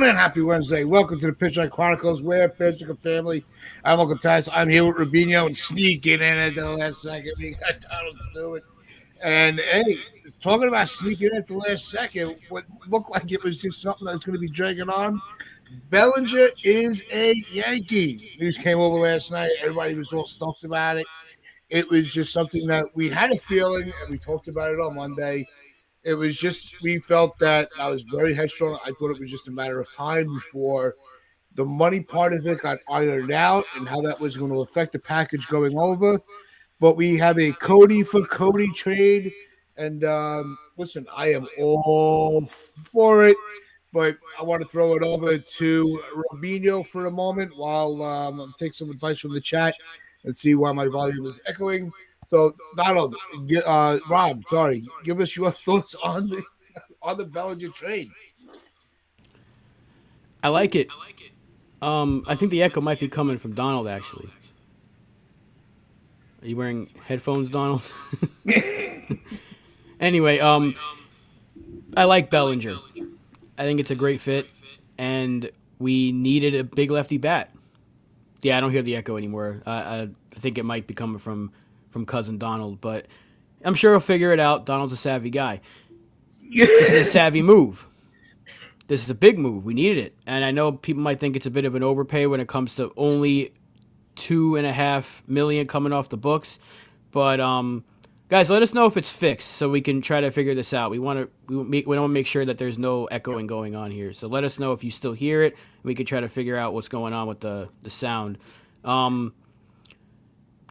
going in? Happy Wednesday. Welcome to the Pitch Line Chronicles. We're Physical Family. I'm Uncle Tyson. I'm here with Rubino and sneaking in at the last second. We got Donald Stewart. And, hey, talking about sneaking in at the last second, what looked like it was just something that was going to be dragging on. Bellinger is a Yankee. News came over last night. Everybody was all stoked about it. It was just something that we had a feeling, and we talked about it on Monday. It was just, we felt that I was very headstrong. I thought it was just a matter of time before the money part of it got ironed out and how that was going to affect the package going over. But we have a Cody for Cody trade. And listen, I am all for it. But I want to throw it over to Rubino for a moment while I take some advice from the chat and see why my volume is echoing. So, Donald, Rob, sorry, give us your thoughts on the Bellinger trade. I like it. I think the echo might be coming from Donald, actually. Are you wearing headphones, Donald? Anyway, I like Bellinger. I think it's a great fit, and we needed a big lefty bat. Yeah, I don't hear the echo anymore. I think it might be coming from cousin Donald, but I'm sure he'll figure it out. Donald's a savvy guy. This is a savvy move. This is a big move. We needed it. And I know people might think it's a bit of an overpay when it comes to only $2.5 million coming off the books. But guys, let us know if it's fixed so we can try to figure this out. We want to make sure that there's no echoing going on here. So let us know if you still hear it. We can try to figure out what's going on with the sound.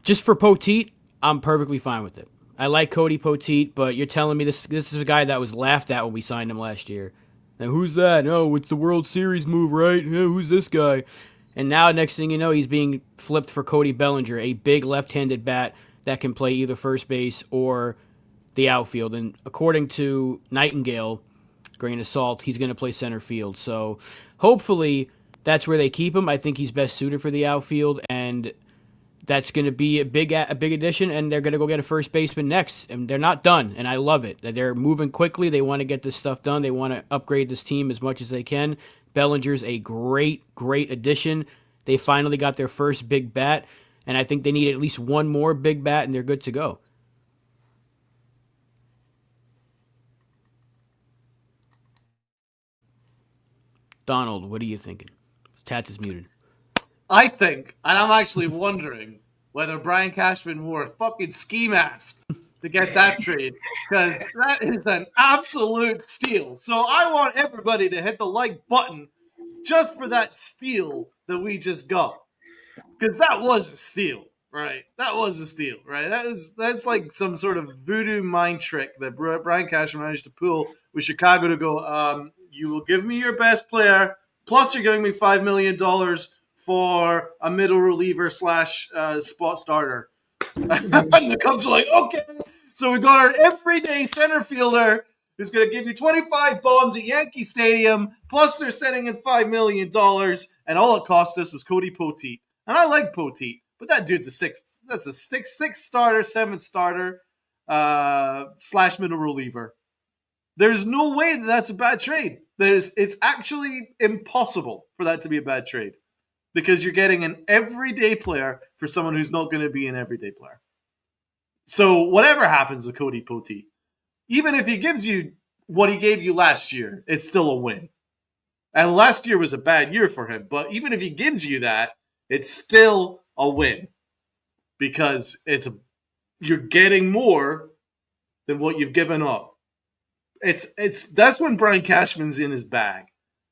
Just for Poteet, I'm perfectly fine with it. I like Cody Poteet, but you're telling me this is a guy that was laughed at when we signed him last year. Now, who's that? Oh, it's the World Series move, right? Yeah, who's this guy? And now, next thing you know, he's being flipped for Cody Bellinger, a big left-handed bat that can play either first base or the outfield. And according to Nightingale, grain of salt, he's going to play center field. So hopefully that's where they keep him. I think he's best suited for the outfield, and that's going to be a big addition, and they're going to go get a first baseman next. And they're not done, and I love it. They're moving quickly. They want to get this stuff done. They want to upgrade this team as much as they can. Bellinger's a great addition. They finally got their first big bat, and I think they need at least one more big bat, and they're good to go. Donald, what are you thinking? Tats is muted. I think, and I'm actually wondering whether Brian Cashman wore a fucking ski mask to get that trade, because that is an absolute steal. So I want everybody to hit the like button just for that steal that we just got, because that was a steal, right? That was a steal, right? That's like some sort of voodoo mind trick that Brian Cashman managed to pull with Chicago to go, you will give me your best player, plus you're giving me $5 million for a middle reliever / spot starter. And the Cubs are like, okay. So we got our everyday center fielder who's going to give you 25 bombs at Yankee Stadium, plus they're sending in $5 million, and all it cost us was Cody Poteet. And I like Poteet, but that dude's a sixth starter, seventh starter, / middle reliever. There's no way that's a bad trade. It's actually impossible for that to be a bad trade, because you're getting an everyday player for someone who's not going to be an everyday player. So whatever happens with Cody Poteet, even if he gives you what he gave you last year, it's still a win. And last year was a bad year for him, but even if he gives you that, it's still a win, because you're getting more than what you've given up. That's when Brian Cashman's in his bag.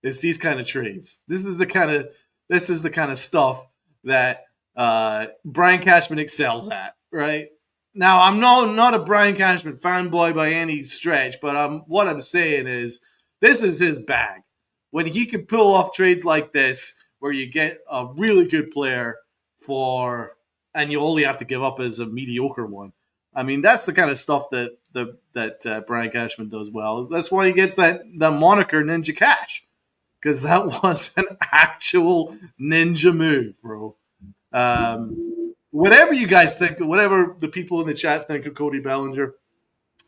It's these kind of trades. This is the kind of stuff that Brian Cashman excels at, right? Now, I'm not a Brian Cashman fanboy by any stretch, but what I'm saying is this is his bag. When he can pull off trades like this, where you get a really good player and you only have to give up as a mediocre one. I mean, that's the kind of stuff that Brian Cashman does well. That's why he gets that moniker Ninja Cash, because that was an actual ninja move, bro. Whatever you guys think, whatever the people in the chat think of Cody Bellinger,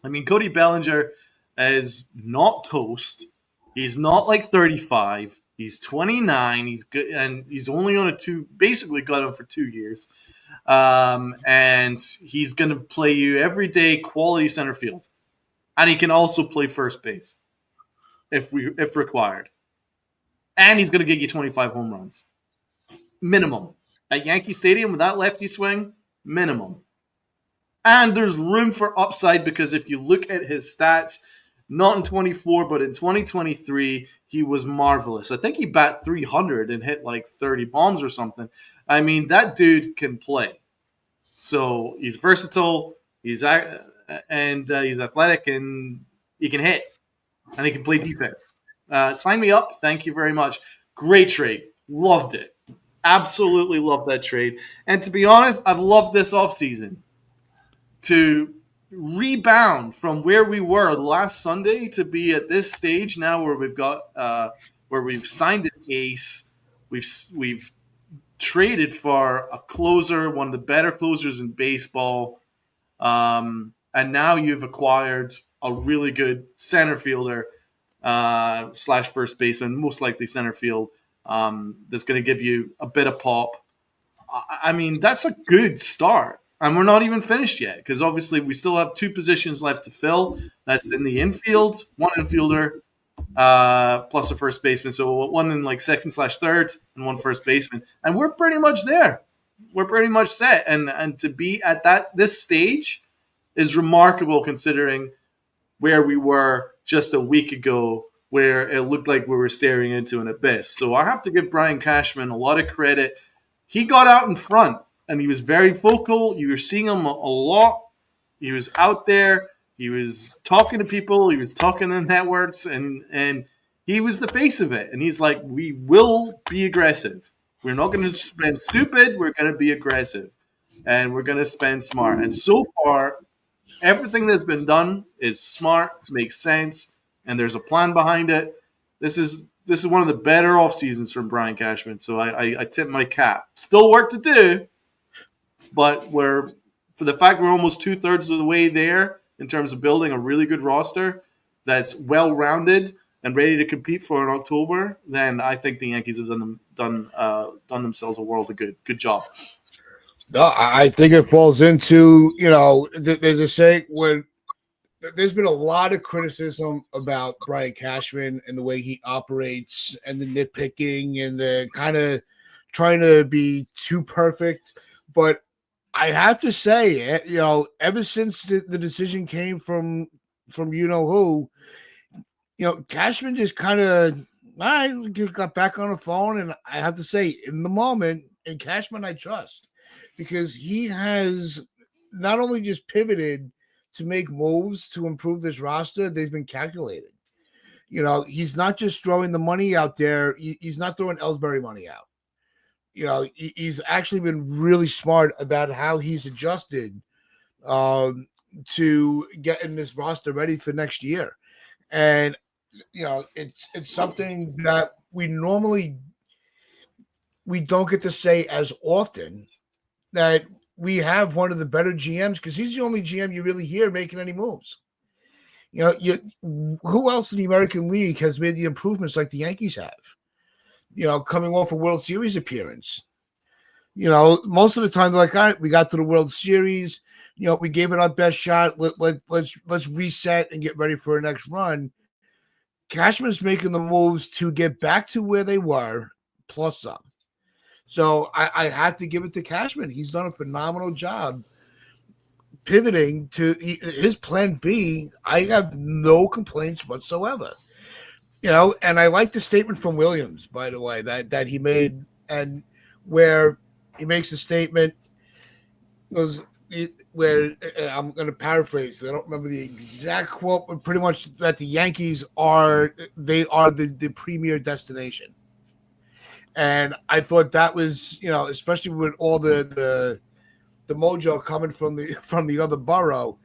I mean, Cody Bellinger is not toast. He's not like 35. He's 29. He's good, and he's only on basically got him for 2 years. And he's going to play you every day quality center field. And he can also play first base if required. And he's going to get you 25 home runs. Minimum. At Yankee Stadium with that lefty swing, minimum. And there's room for upside because if you look at his stats, not in 24, but in 2023, he was marvelous. I think he bat 300 and hit like 30 bombs or something. I mean, that dude can play. So he's versatile, he's athletic, and he can hit, and he can play defense. Sign me up. Thank you very much. Great trade. Loved it. Absolutely loved that trade. And to be honest, I've loved this offseason to rebound from where we were last Sunday to be at this stage now where we've got where we've signed an ace. We've traded for a closer, one of the better closers in baseball. And now you've acquired a really good center fielder / first baseman, most likely center field, that's going to give you a bit of pop. I mean, that's a good start. And we're not even finished yet because obviously we still have 2 positions left to fill. That's in the infield, 1 infielder plus a first baseman. So 1 in like second / third and 1 first baseman. And we're pretty much there. We're pretty much set. And to be at this stage is remarkable considering where we were just a week ago where it looked like we were staring into an abyss. So I have to give Brian Cashman a lot of credit. He got out in front. And he was very vocal. You were seeing him a lot. He was out there. He was talking to people. He was talking to networks. And he was the face of it. And he's like, we will be aggressive. We're not going to spend stupid. We're going to be aggressive. And we're going to spend smart. And so far, everything that's been done is smart, makes sense, and there's a plan behind it. This is one of the better off seasons from Brian Cashman. So I tip my cap. Still work to do. But for the fact we're almost 2/3 of the way there in terms of building a really good roster that's well-rounded and ready to compete for in October, then I think the Yankees have done themselves a world of good. Good job. No, I think it falls into, there's a saying when there's been a lot of criticism about Brian Cashman and the way he operates and the nitpicking and the kind of trying to be too perfect. But I have to say, ever since the decision came from who, Cashman just kind of, got back on the phone, and I have to say, in the moment, and Cashman I trust, because he has not only just pivoted to make moves to improve this roster, they've been calculated. He's not just throwing the money out there. He's not throwing Ellsbury money out. He's actually been really smart about how he's adjusted to getting this roster ready for next year. And, it's something that we don't get to say as often, that we have one of the better GMs because he's the only GM you really hear making any moves. Who else in the American League has made the improvements like the Yankees have? Coming off a World Series appearance. Most of the time, they're like, all right, we got to the World Series. We gave it our best shot. Let's reset and get ready for our next run. Cashman's making the moves to get back to where they were, plus some. So I have to give it to Cashman. He's done a phenomenal job pivoting to his plan B. I have no complaints whatsoever. And I like the statement from Williams, by the way, that he made, and where he makes a statement where I'm going to paraphrase. I don't remember the exact quote, but pretty much that the Yankees are the premier destination. And I thought that was, especially with all the mojo coming from the other borough,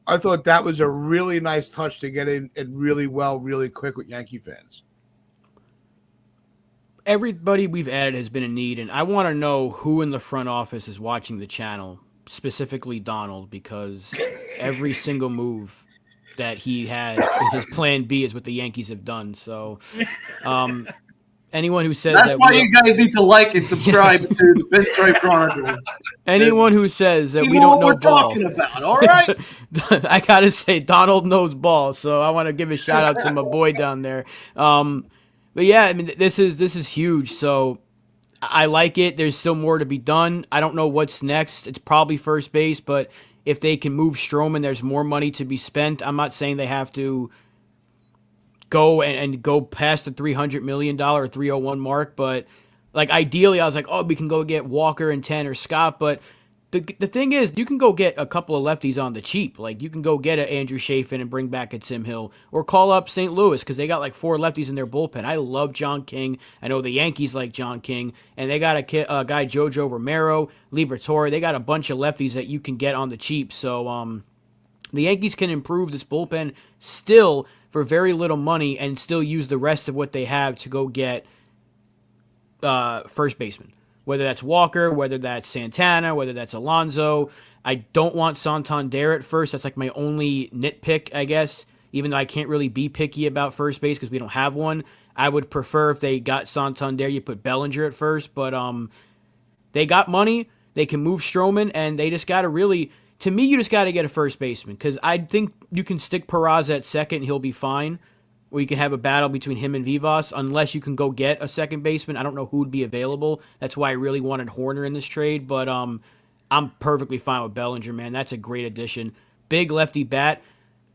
I thought that was a really nice touch to get in and really well, really quick with Yankee fans. Everybody we've added has been in need, and I want to know who in the front office is watching the channel, specifically Donald, because every single move that he had in his plan B is what the Yankees have done. So Anyone who says That's that why you guys need to like and subscribe to the Pinstripe Chronicle. anyone who says that You we know don't what know we're ball, talking about, all right? I gotta say Donald knows ball, so I want to give a shout out to my boy down there. But yeah, I mean this is huge. So I like it. There's still more to be done. I don't know what's next. It's probably first base, but if they can move Stroman, there's more money to be spent. I'm not saying they have to go and go past the $300 million or 301 mark, but like ideally I was like, oh, we can go get Walker and 10 or Scott, but the thing is, you can go get a couple of lefties on the cheap. Like, you can go get an Andrew Chafin and bring back a Tim Hill. Or call up St. Louis, because they got like 4 lefties in their bullpen. I love John King. I know the Yankees like John King. And they got a guy, Jojo Romero, Liberatore. They got a bunch of lefties that you can get on the cheap. So, the Yankees can improve this bullpen still for very little money and still use the rest of what they have to go get first baseman. Whether that's Walker, whether that's Santana, whether that's Alonso. I don't want Santander at first. That's like my only nitpick, I guess. Even though I can't really be picky about first base because we don't have one. I would prefer if they got Santander, you put Bellinger at first. But they got money. They can move Stroman. And they just got to really... To me, you just got to get a first baseman. Because I think you can stick Peraza at second and he'll be fine. Or you can have a battle between him and Vivas, unless you can go get a second baseman. I don't know who would be available. That's why I really wanted Horner in this trade, but I'm perfectly fine with Bellinger, man. That's a great addition. Big lefty bat.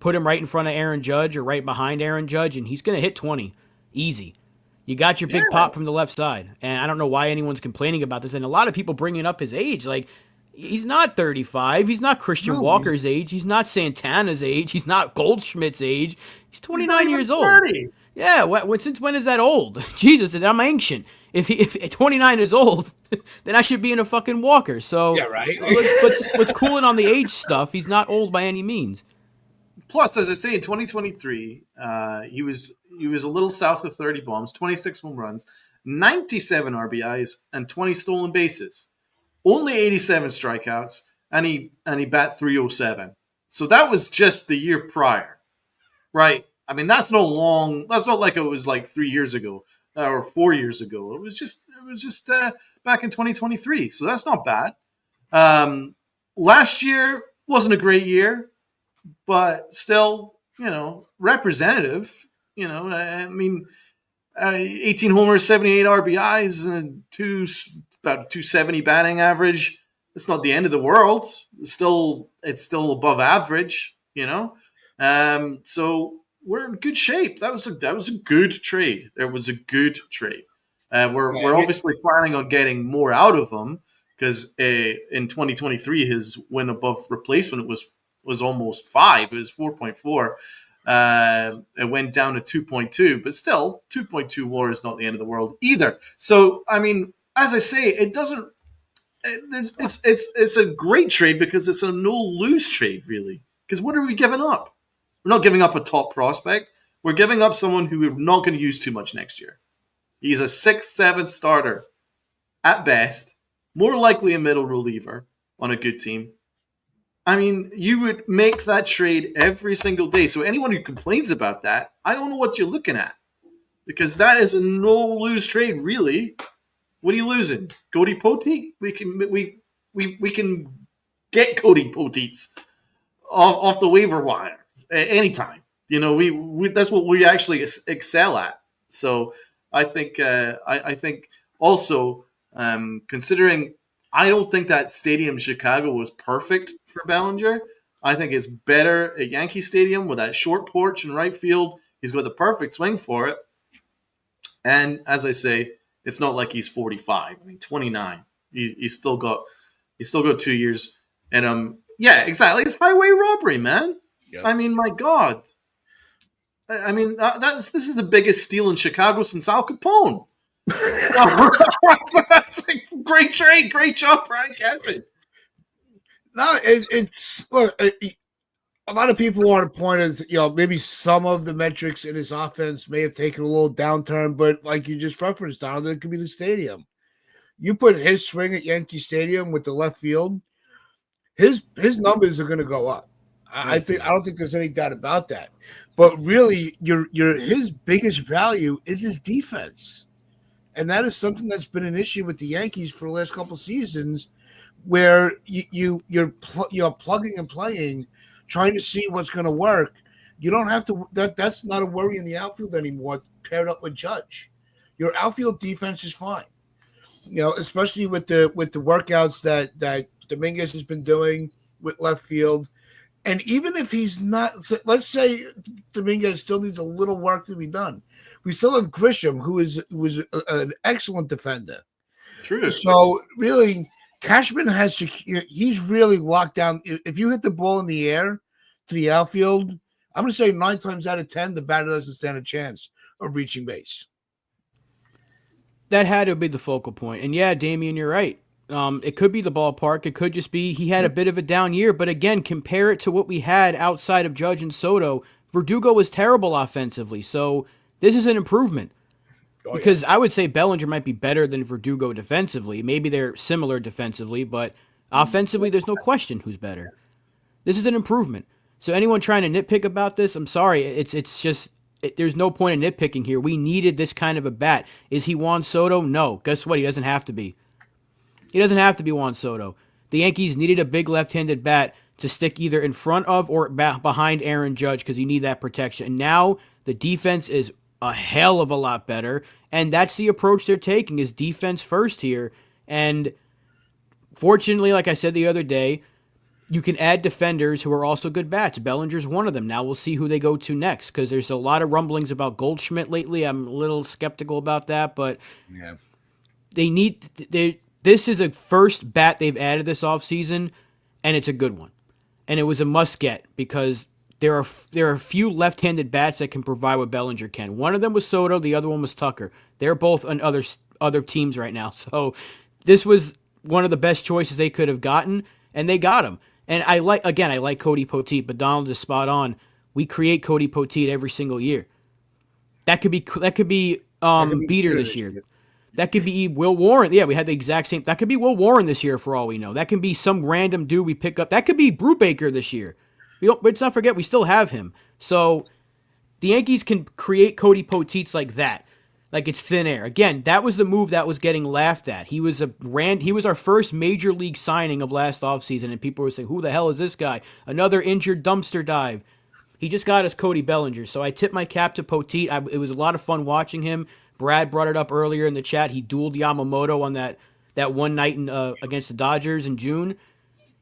Put him right in front of Aaron Judge or right behind Aaron Judge, and he's going to hit 20. Easy. You got your big pop from the left side, and I don't know why anyone's complaining about this, and a lot of people bringing up his age, like, he's not 35. He's not Christian Walker's age. He's not Santana's age. He's not Goldschmidt's age. He's 29 years old. 30. Yeah, since when is that old? Jesus, I'm ancient. If 29 is old, then I should be in a fucking Walker. So yeah, right. let's cool it on the age stuff. He's not old by any means. Plus, as I say, in 2023, he was a little south of 30 bombs, 26 home runs, 97 RBIs, and 20 stolen bases. Only 87 strikeouts, and he bat 307. So that was just the year prior, right? I mean, that's not like it was like 3 years ago or 4 years ago. It was just back in 2023. So that's not bad. Last year wasn't a great year, but still, representative. I mean, 18 homers, 78 RBIs, and about 270 batting average. It's not the end of the world. It's still above average, So we're in good shape. That was a good trade. It was a good trade. We're obviously planning on getting more out of him because in 2023 his win above replacement was almost 5. It was 4.4. It went down to 2.2, but still 2.2 WAR is not the end of the world either. So I mean, as I say, it doesn't. It's a great trade because it's a no-lose trade, really. Because what are we giving up? We're not giving up a top prospect. We're giving up someone who we're not going to use too much next year. He's a 6th, 7th starter at best, more likely a middle reliever on a good team. I mean, you would make that trade every single day. So anyone who complains about that, I don't know what you're looking at. Because that is a no-lose trade, really. What are you losing? Cody Poteet? We can get Cody Poteets off the waiver wire anytime. We that's what we actually excel at. So I think also considering I don't think that stadium in Chicago was perfect for Bellinger. I think it's better at Yankee Stadium with that short porch in right field. He's got the perfect swing for it. And as I say, it's not like he's 45. I mean, 29. He's still got 2 years. And yeah, exactly. It's highway robbery, man. Yep. I mean, my God. I mean, this is the biggest steal in Chicago since Al Capone. So, that's a great trade. Great job, Brian Cashman. No, it's look. A lot of people want to point as maybe some of the metrics in his offense may have taken a little downturn, but like you just referenced, Donald, it could be the stadium. You put his swing at Yankee Stadium with the left field, his numbers are going to go up. I don't think there's any doubt about that. But really, his biggest value is his defense. And that is something that's been an issue with the Yankees for the last couple of seasons, where you're plugging and playing, trying to see what's going to work. You don't have to. That's not a worry in the outfield anymore. Paired up with Judge, your outfield defense is fine. Especially with the workouts that Dominguez has been doing with left field. And even if he's not, let's say Dominguez still needs a little work to be done, we still have Grisham, who is an excellent defender. True. So really, Cashman he's really locked down. If you hit the ball in the air to the outfield, I'm going to say 9 times out of 10, the batter doesn't stand a chance of reaching base. That had to be the focal point. And yeah, Damian, you're right. It could be the ballpark. It could just be he had a bit of a down year. But again, compare it to what we had outside of Judge and Soto. Verdugo was terrible offensively. So this is an improvement. Because I would say Bellinger might be better than Verdugo defensively. Maybe they're similar defensively, but offensively, there's no question who's better. This is an improvement. So anyone trying to nitpick about this, I'm sorry. It's just there's no point in nitpicking here. We needed this kind of a bat. Is he Juan Soto? No. Guess what? He doesn't have to be. He doesn't have to be Juan Soto. The Yankees needed a big left-handed bat to stick either in front of or behind Aaron Judge because you need that protection. And now the defense is a hell of a lot better, and that's the approach they're taking is defense first here. And fortunately, like I said the other day, you can add defenders who are also good bats. Bellinger's one of them. Now we'll see who they go to next because there's a lot of rumblings about Goldschmidt lately. I'm a little skeptical about that, but this is a first bat they've added this offseason, and it's a good one. And it was a must-get because there are a few left-handed bats that can provide what Bellinger can. One of them was Soto. The other one was Tucker. They're both on other teams right now. So this was one of the best choices they could have gotten, and they got him. And I like Cody Poteet, but Donald is spot on. We create Cody Poteet every single year. That could be Beater this year. That could be Will Warren. Yeah, we had the exact same. That could be Will Warren this year for all we know. That could be some random dude we pick up. That could be Brubaker this year. Let's not forget we still have him. So the Yankees can create Cody Poteets like that. Like it's thin air. Again, that was the move that was getting laughed at. He was our first major league signing of last offseason, and people were saying, who the hell is this guy? Another injured dumpster dive. He just got us Cody Bellinger. So I tip my cap to Poteet. It was a lot of fun watching him. Brad brought it up earlier in the chat. He dueled Yamamoto on that one night against the Dodgers in June.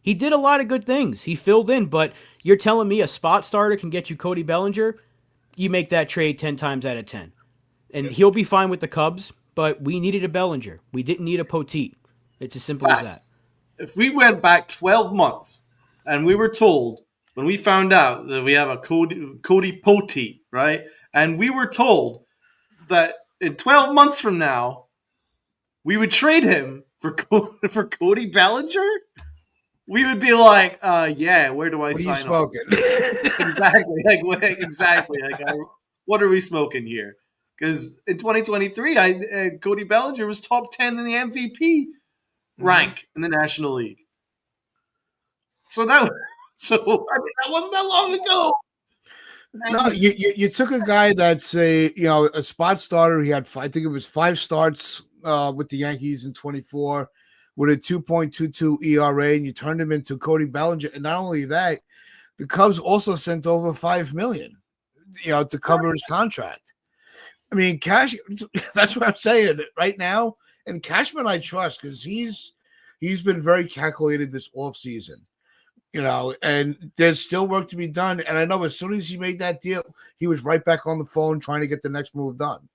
He did a lot of good things. He filled in, but you're telling me a spot starter can get you Cody Bellinger? You make that trade 10 times out of 10. And he'll be fine with the Cubs, but we needed a Bellinger. We didn't need a Poteet. It's as simple as that. If we went back 12 months and we were told when we found out that we have a Cody Poteet, right? And we were told that in 12 months from now, we would trade him for Cody Bellinger, we would be like, yeah, where do I sign up? Exactly. What are we smoking here? Because in 2023, Cody Bellinger was top 10 in the MVP rank in the National League. So that wasn't that long ago. No, you took a guy that's a spot starter. He had I think it was 5 starts with the Yankees in 24 with a 2.22 ERA, and you turned him into Cody Bellinger. And not only that, the Cubs also sent over $5 million, to cover his contract. I mean, that's what I'm saying right now. And Cashman, I trust because he's been very calculated this offseason. And there's still work to be done. And I know as soon as he made that deal, he was right back on the phone trying to get the next move done.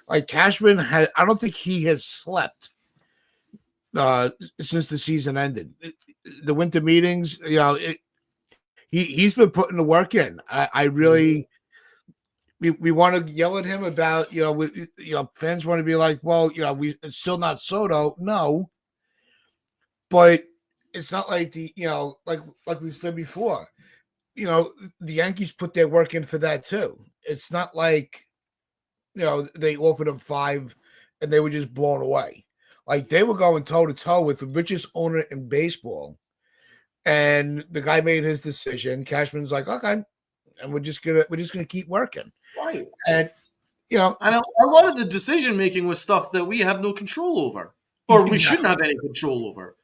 Like Cashman I don't think he has slept since the season ended. The winter meetings, he's been putting the work in. I really, we want to yell at him about, fans want to be like, well, it's still not Soto. No, but it's not like like we said before, the Yankees put their work in for that too. It's not like, they offered him 5 and they were just blown away. Like they were going toe to toe with the richest owner in baseball. And the guy made his decision. Cashman's like, okay. And we're just gonna keep working. Right. And You know, And a lot of the decision making was stuff that we have no control over, or we shouldn't have any control over.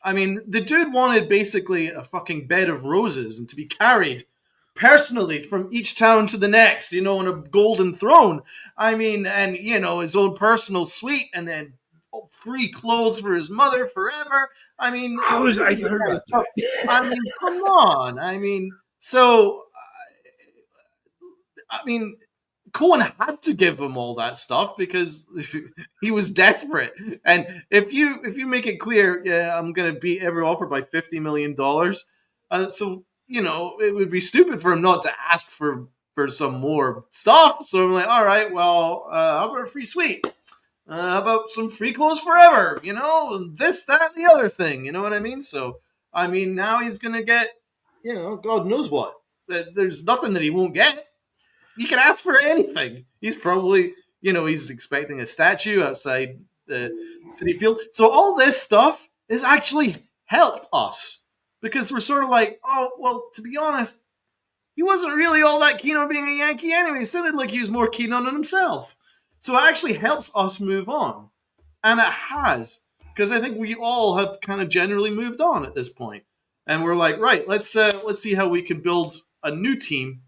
I mean, the dude wanted basically a fucking bed of roses and to be carried personally from each town to the next, on a golden throne. I mean, and, his own personal suite, and then free clothes for his mother forever. I mean, I heard about that. I mean, come on. I mean, so, I mean, Cohen had to give him all that stuff because he was desperate. And if you make it clear, yeah, I'm going to beat every offer by $50 million, so it would be stupid for him not to ask for some more stuff. So I'm like, all right, well, how about a free suite? How about some free clothes forever? This, that, and the other thing. You know what I mean? So I mean, now he's going to get, God knows what. There's nothing that he won't get. He can ask for anything. He's probably, he's expecting a statue outside the City Field. So all this stuff has actually helped us because we're sort of like, oh, well, to be honest, he wasn't really all that keen on being a Yankee anyway. It sounded like he was more keen on it himself. So it actually helps us move on. And it has, because I think we all have kind of generally moved on at this point. And we're like, right, let's see how we can build a new team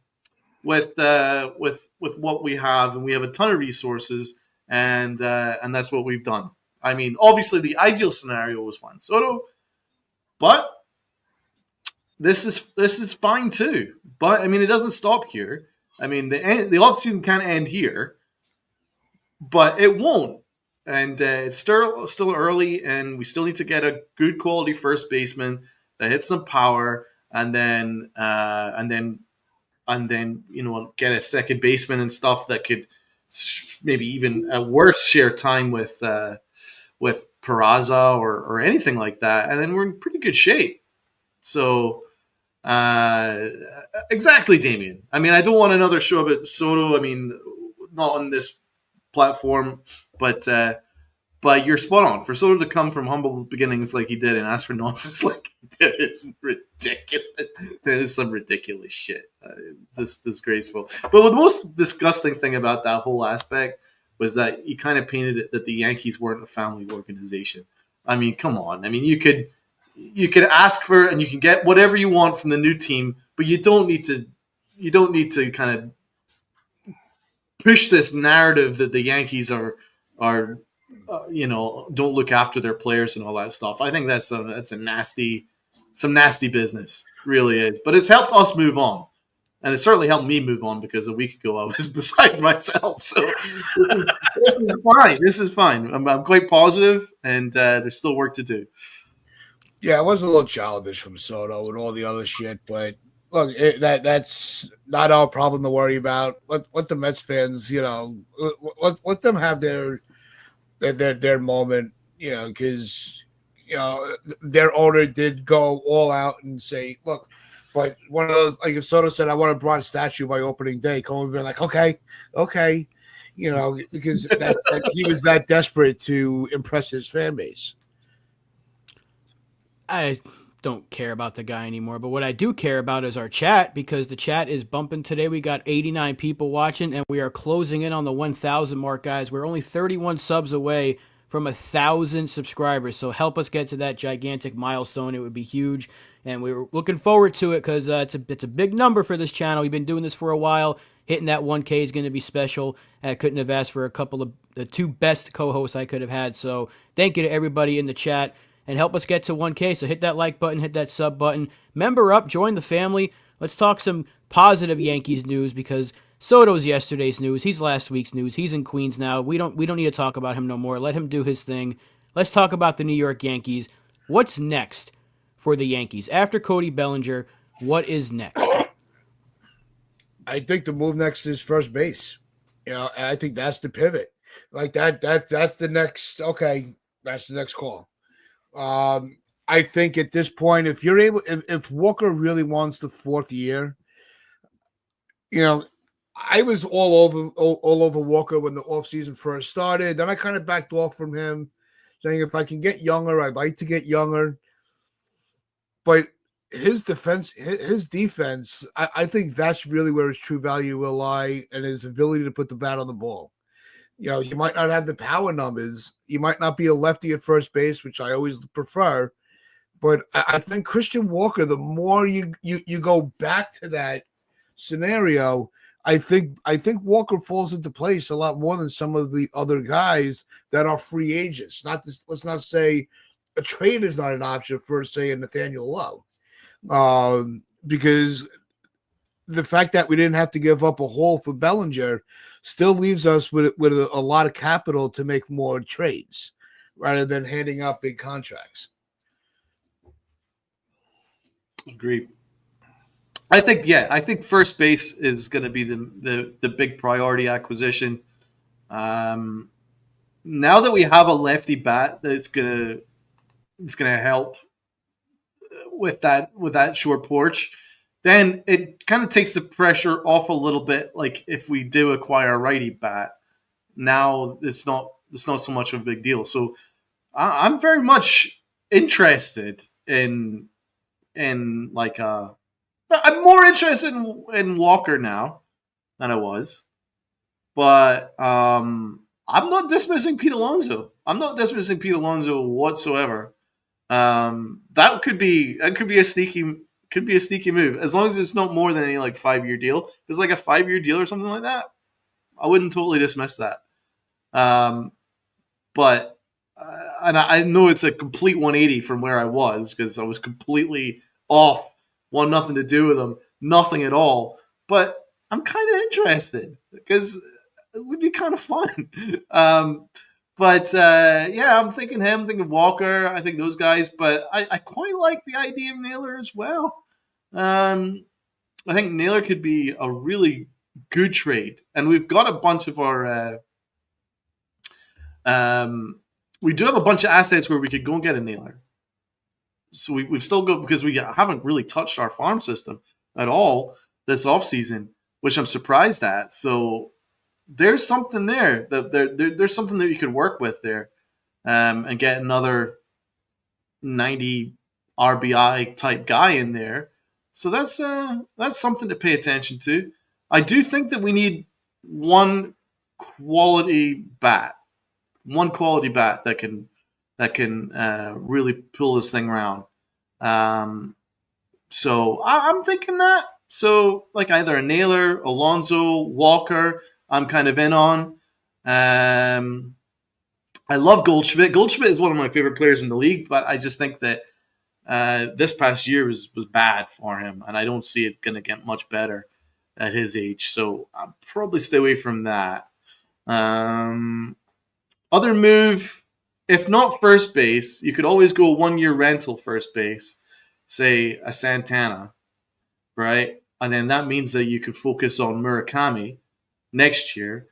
with what we have, and we have a ton of resources, and that's what we've done. I mean, obviously, the ideal scenario was Juan Soto, but this is fine too. But I mean, it doesn't stop here. I mean, the offseason can't end here, but it won't. And it's still early, and we still need to get a good quality first baseman that hits some power, and then get a second baseman and stuff that could maybe even at worst share time with Peraza or anything like that, and then we're in pretty good shape. So exactly, Damien. I mean, I don't want another show about Soto. I mean, not on this platform, but you're spot on. For Soto to come from humble beginnings like he did and ask for nonsense like he did, it's ridiculous. That is some ridiculous shit. Just disgraceful. But the most disgusting thing about that whole aspect was that he kind of painted it that the Yankees weren't a family organization. I mean, come on. I mean, you could ask for and you can get whatever you want from the new team, but you don't need to kind of push this narrative that the Yankees are don't look after their players and all that stuff. I think that's some nasty business, really is. But it's helped us move on, and it certainly helped me move on because a week ago I was beside myself. So this is fine. This is fine. I'm quite positive, and there's still work to do. Yeah, it was a little childish from Soto and all the other shit, but look, that's not our problem to worry about. Let the Mets fans, let them have their moment, because their owner did go all out and say, look, but one of those, like Soto said, I want a bronze statue by opening day. Cohen would be like, okay, because he was that desperate to impress his fan base. I don't care about the guy anymore, but what I do care about is our chat, because the chat is bumping today. We got 89 people watching, and we are closing in on the 1,000 mark, guys. We're only 31 subs away from 1,000 subscribers, so help us get to that gigantic milestone. It would be huge, and we were looking forward to it because it's a big number for this channel. We've been doing this for a while. Hitting that 1K is going to be special. I couldn't have asked for a couple of the two best co-hosts I could have had, so thank you to everybody in the chat. And help us get to 1K. So hit that like button, hit that sub button. Member up, join the family. Let's talk some positive Yankees news because Soto's yesterday's news. He's last week's news. He's in Queens now. We don't need to talk about him no more. Let him do his thing. Let's talk about the New York Yankees. What's next for the Yankees? After Cody Bellinger, what is next? I think the move next is first base. And I think that's the pivot. Like that's the next, okay, that's the next call. I think at this point, if you're able, if Walker really wants the fourth year, I was all over Walker when the offseason first started. Then I kind of backed off from him, saying if I can get younger, I'd like to get younger. But his defense, I think that's really where his true value will lie, and his ability to put the bat on the ball. You might not have the power numbers. You might not be a lefty at first base, which I always prefer. But I think Christian Walker, the more you go back to that scenario, I think Walker falls into place a lot more than some of the other guys that are free agents. Let's not say a trade is not an option for, say, a Nathaniel Lowe. Because the fact that we didn't have to give up a haul for Bellinger still leaves us with a lot of capital to make more trades rather than handing out big contracts. Agreed. I think first base is going to be the big priority acquisition. Now that we have a lefty bat, it's gonna help with that short porch. Then it kind of takes the pressure off a little bit. Like if we do acquire a righty bat, now it's not so much of a big deal. So I'm very much interested in like I'm more interested in Walker now than I was, but I'm not dismissing Pete Alonso. I'm not dismissing Pete Alonso whatsoever. That could be a sneaky move as long as it's not more than any like 5-year deal. If it's like a 5-year deal or something like that, I wouldn't totally dismiss that. But and I know it's a complete 180 from where I was because I was completely off. Want nothing to do with them, nothing at all. But I'm kind of interested because it would be kind of fun. But I'm thinking him, thinking Walker. I think those guys. But I quite like the idea of Naylor as well. I think Naylor could be a really good trade, and we've got a bunch of our. We do have a bunch of assets where we could go and get a Naylor. So we've still got, because we haven't really touched our farm system at all this offseason, which I'm surprised at. So there's something there. There's something that you could work with there and get another 90 RBI type guy in there. So that's something to pay attention to. I do think that we need one quality bat that can really pull this thing around. So I'm thinking that. So like either a Naylor, Alonso, Walker, I'm kind of in on. I love Goldschmidt. Goldschmidt is one of my favorite players in the league, but I just think that this past year was bad for him, and I don't see it going to get much better at his age. So I'll probably stay away from that. Other move, if not first base, you could always go 1-year rental first base, say a Santana, right? And then that means that you could focus on Murakami next year,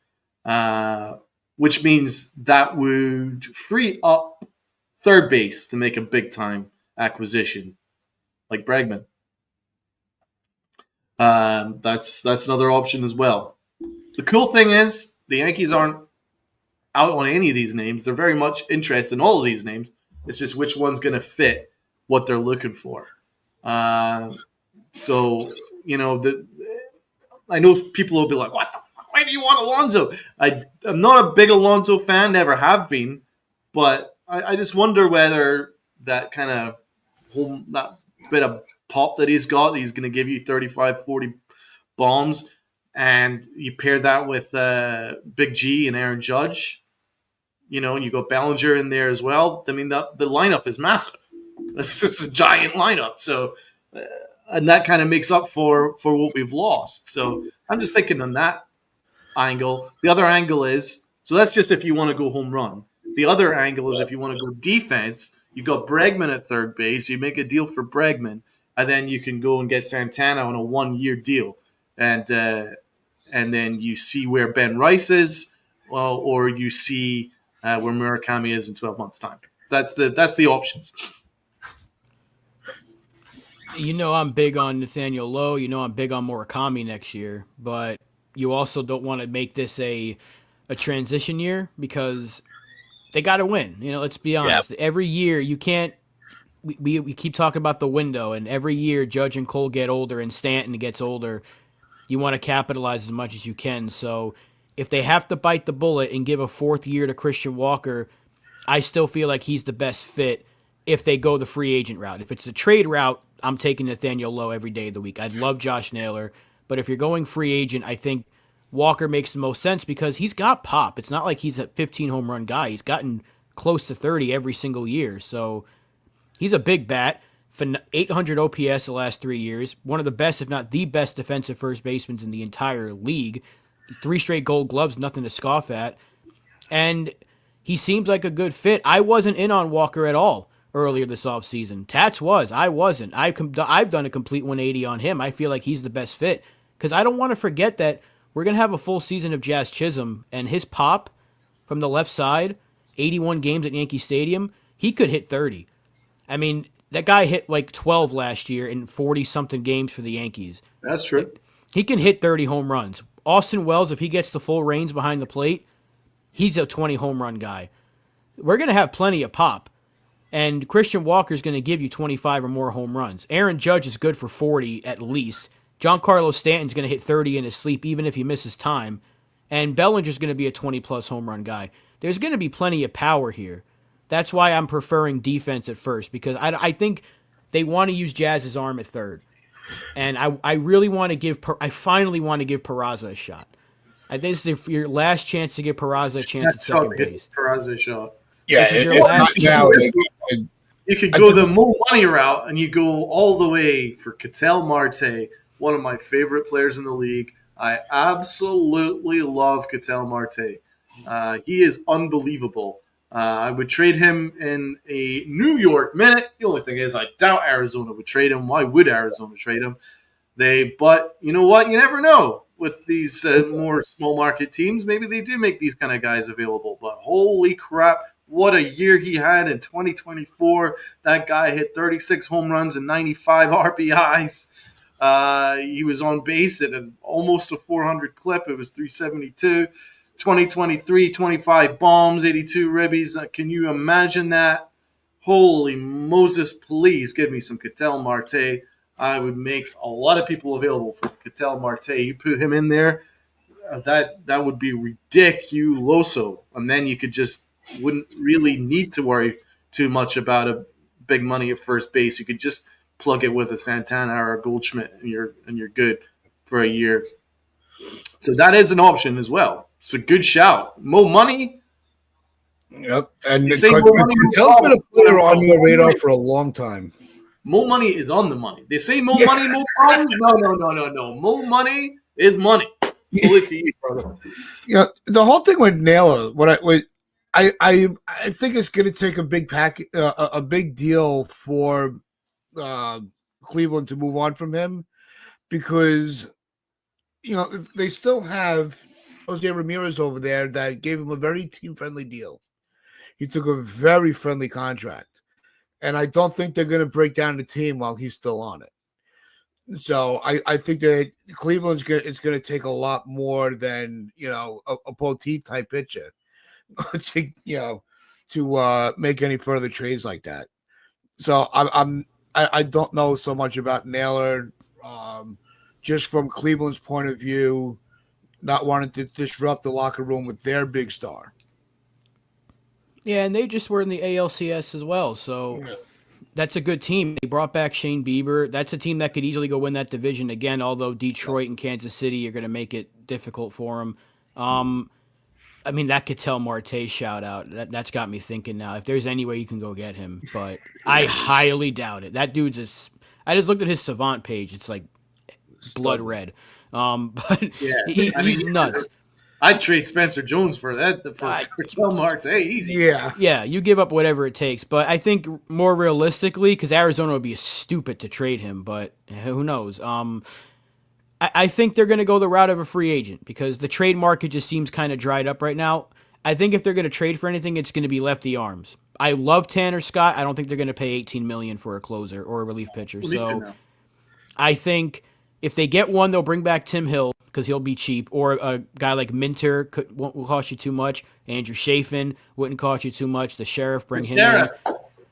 which means that would free up third base to make a big-time acquisition, like Bregman. That's another option as well. The cool thing is the Yankees aren't out on any of these names. They're very much interested in all of these names. It's just which one's going to fit what they're looking for. So, I know people will be like, what the fuck? Why do you want Alonso? I'm not a big Alonso fan, never have been, but I just wonder whether that kind of that bit of pop that he's got, he's going to give you 35, 40 bombs, and you pair that with Big G and Aaron Judge, and you got Bellinger in there as well. I mean, the lineup is massive. It's just a giant lineup. So, and that kind of makes up for what we've lost. So I'm just thinking on that angle. The other angle is, so that's just if you want to go home run. The other angle is if you want to go defense, you got Bregman at third base. You make a deal for Bregman, and then you can go and get Santana on a 1-year deal. And then you see where Ben Rice is, or you see where Murakami is in 12 months' time. That's the options. I'm big on Nathaniel Lowe. I'm big on Murakami next year, but you also don't want to make this a transition year because they got to win. Let's be honest. Yep. Every year you can't we keep talking about the window, and every year Judge and Cole get older and Stanton gets older. You want to capitalize as much as you can. So if they have to bite the bullet and give a fourth year to Christian Walker, I still feel like he's the best fit if they go the free agent route. If it's the trade route, I'm taking Nathaniel Lowe every day of the week. I'd love Josh Naylor, but if you're going free agent, I think Walker makes the most sense because he's got pop. It's not like he's a 15 home run guy. He's gotten close to 30 every single year. So he's a big bat. 800 OPS the last 3 years. One of the best, if not the best, defensive first basemen in the entire league. 3 straight Gold Gloves, nothing to scoff at. And he seems like a good fit. I wasn't in on Walker at all earlier this offseason. Tats was. I wasn't. I've done a complete 180 on him. I feel like he's the best fit because I don't want to forget that we're going to have a full season of Jazz Chisholm, and his pop from the left side, 81 games at Yankee Stadium, he could hit 30. I mean, that guy hit like 12 last year in 40-something games for the Yankees. That's true. He can hit 30 home runs. Austin Wells, if he gets the full reins behind the plate, he's a 20 home run guy. We're going to have plenty of pop. And Christian Walker is going to give you 25 or more home runs. Aaron Judge is good for 40 at least. Giancarlo Stanton's going to hit 30 in his sleep even if he misses time. And Bellinger's going to be a 20-plus home run guy. There's going to be plenty of power here. That's why I'm preferring defense at first because I think they want to use Jazz's arm at third. And I really want to give – I finally want to give Peraza a shot. I think this is your last chance to give Peraza a chance at second base. Peraza a shot. Yeah, This is your last chance. You could go the Mo Money route, and you go all the way for Ketel Marte, one of my favorite players in the league. I absolutely love Ketel Marte. He is unbelievable. I would trade him in a New York minute. The only thing is, I doubt Arizona would trade him. Why would Arizona trade him? But you know what? You never know. With these more small market teams, maybe they do make these kind of guys available. But holy crap, what a year he had in 2024. That guy hit 36 home runs and 95 RBIs. He was on base at almost a 400 clip. It was 372. 2023, 25 bombs, 82 ribbies. Can you imagine that? Holy Moses, please give me some Ketel Marte. I would make a lot of people available for Ketel Marte. You put him in there, that would be ridiculoso. And then you wouldn't really need to worry too much about a big money at first base. You could just plug it with a Santana or a Goldschmidt, and you're good for a year. So that is an option as well. It's a good shout. Mo Money. Yep. And Ketel's been a player on your radar for a long time. Mo Money is on the money. They say Mo Money, Mo problems. No. Mo Money is money. Salute to you, brother. The whole thing with Naylor, I think it's going to take a big a big deal for Cleveland to move on from him because they still have Jose Ramirez over there that gave him a very team-friendly deal. He took a very friendly contract. And I don't think they're going to break down the team while he's still on it. So I think that Cleveland's it's going to take a lot more than a Poteet type pitcher to make any further trades like that. So I don't know so much about Naylor, just from Cleveland's point of view, not wanting to disrupt the locker room with their big star. Yeah, and they just were in the ALCS as well, so that's a good team. They brought back Shane Bieber. That's a team that could easily go win that division again, although Detroit and Kansas City are going to make it difficult for them. I mean, that Ketel Marte shout-out, that's got me thinking now. If there's any way you can go get him, but I highly doubt it. That dude's I just looked at his Savant page. It's like blood red. But he's nuts. I'd trade Spencer Jones for that for Ketel Marte. Easy. Yeah, you give up whatever it takes. But I think more realistically, because Arizona would be stupid to trade him, but who knows? I think they're going to go the route of a free agent because the trade market just seems kind of dried up right now. I think if they're going to trade for anything, it's going to be lefty arms. I love Tanner Scott. I don't think they're going to pay $18 million for a closer or a relief pitcher. So I think if they get one, they'll bring back Tim Hill because he'll be cheap, or a guy like Minter will cost you too much. Andrew Chafin wouldn't cost you too much. The Sheriff, bring him in.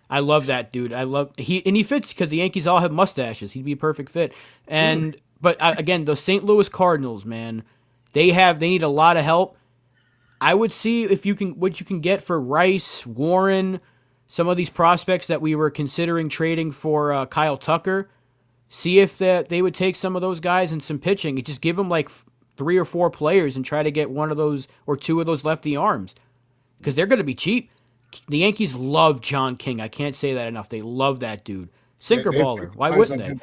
I love that dude. He fits because the Yankees all have mustaches. He'd be a perfect fit. And but again, the St. Louis Cardinals, man, they need a lot of help. I would see if you can what you can get for Rice, Warren, some of these prospects that we were considering trading for Kyle Tucker. See if they would take some of those guys and some pitching and just give them like 3 or 4 players and try to get one of those or 2 of those lefty arms because they're going to be cheap. The Yankees love John King. I can't say that enough. They love that dude. Sinker baller. Why wouldn't they?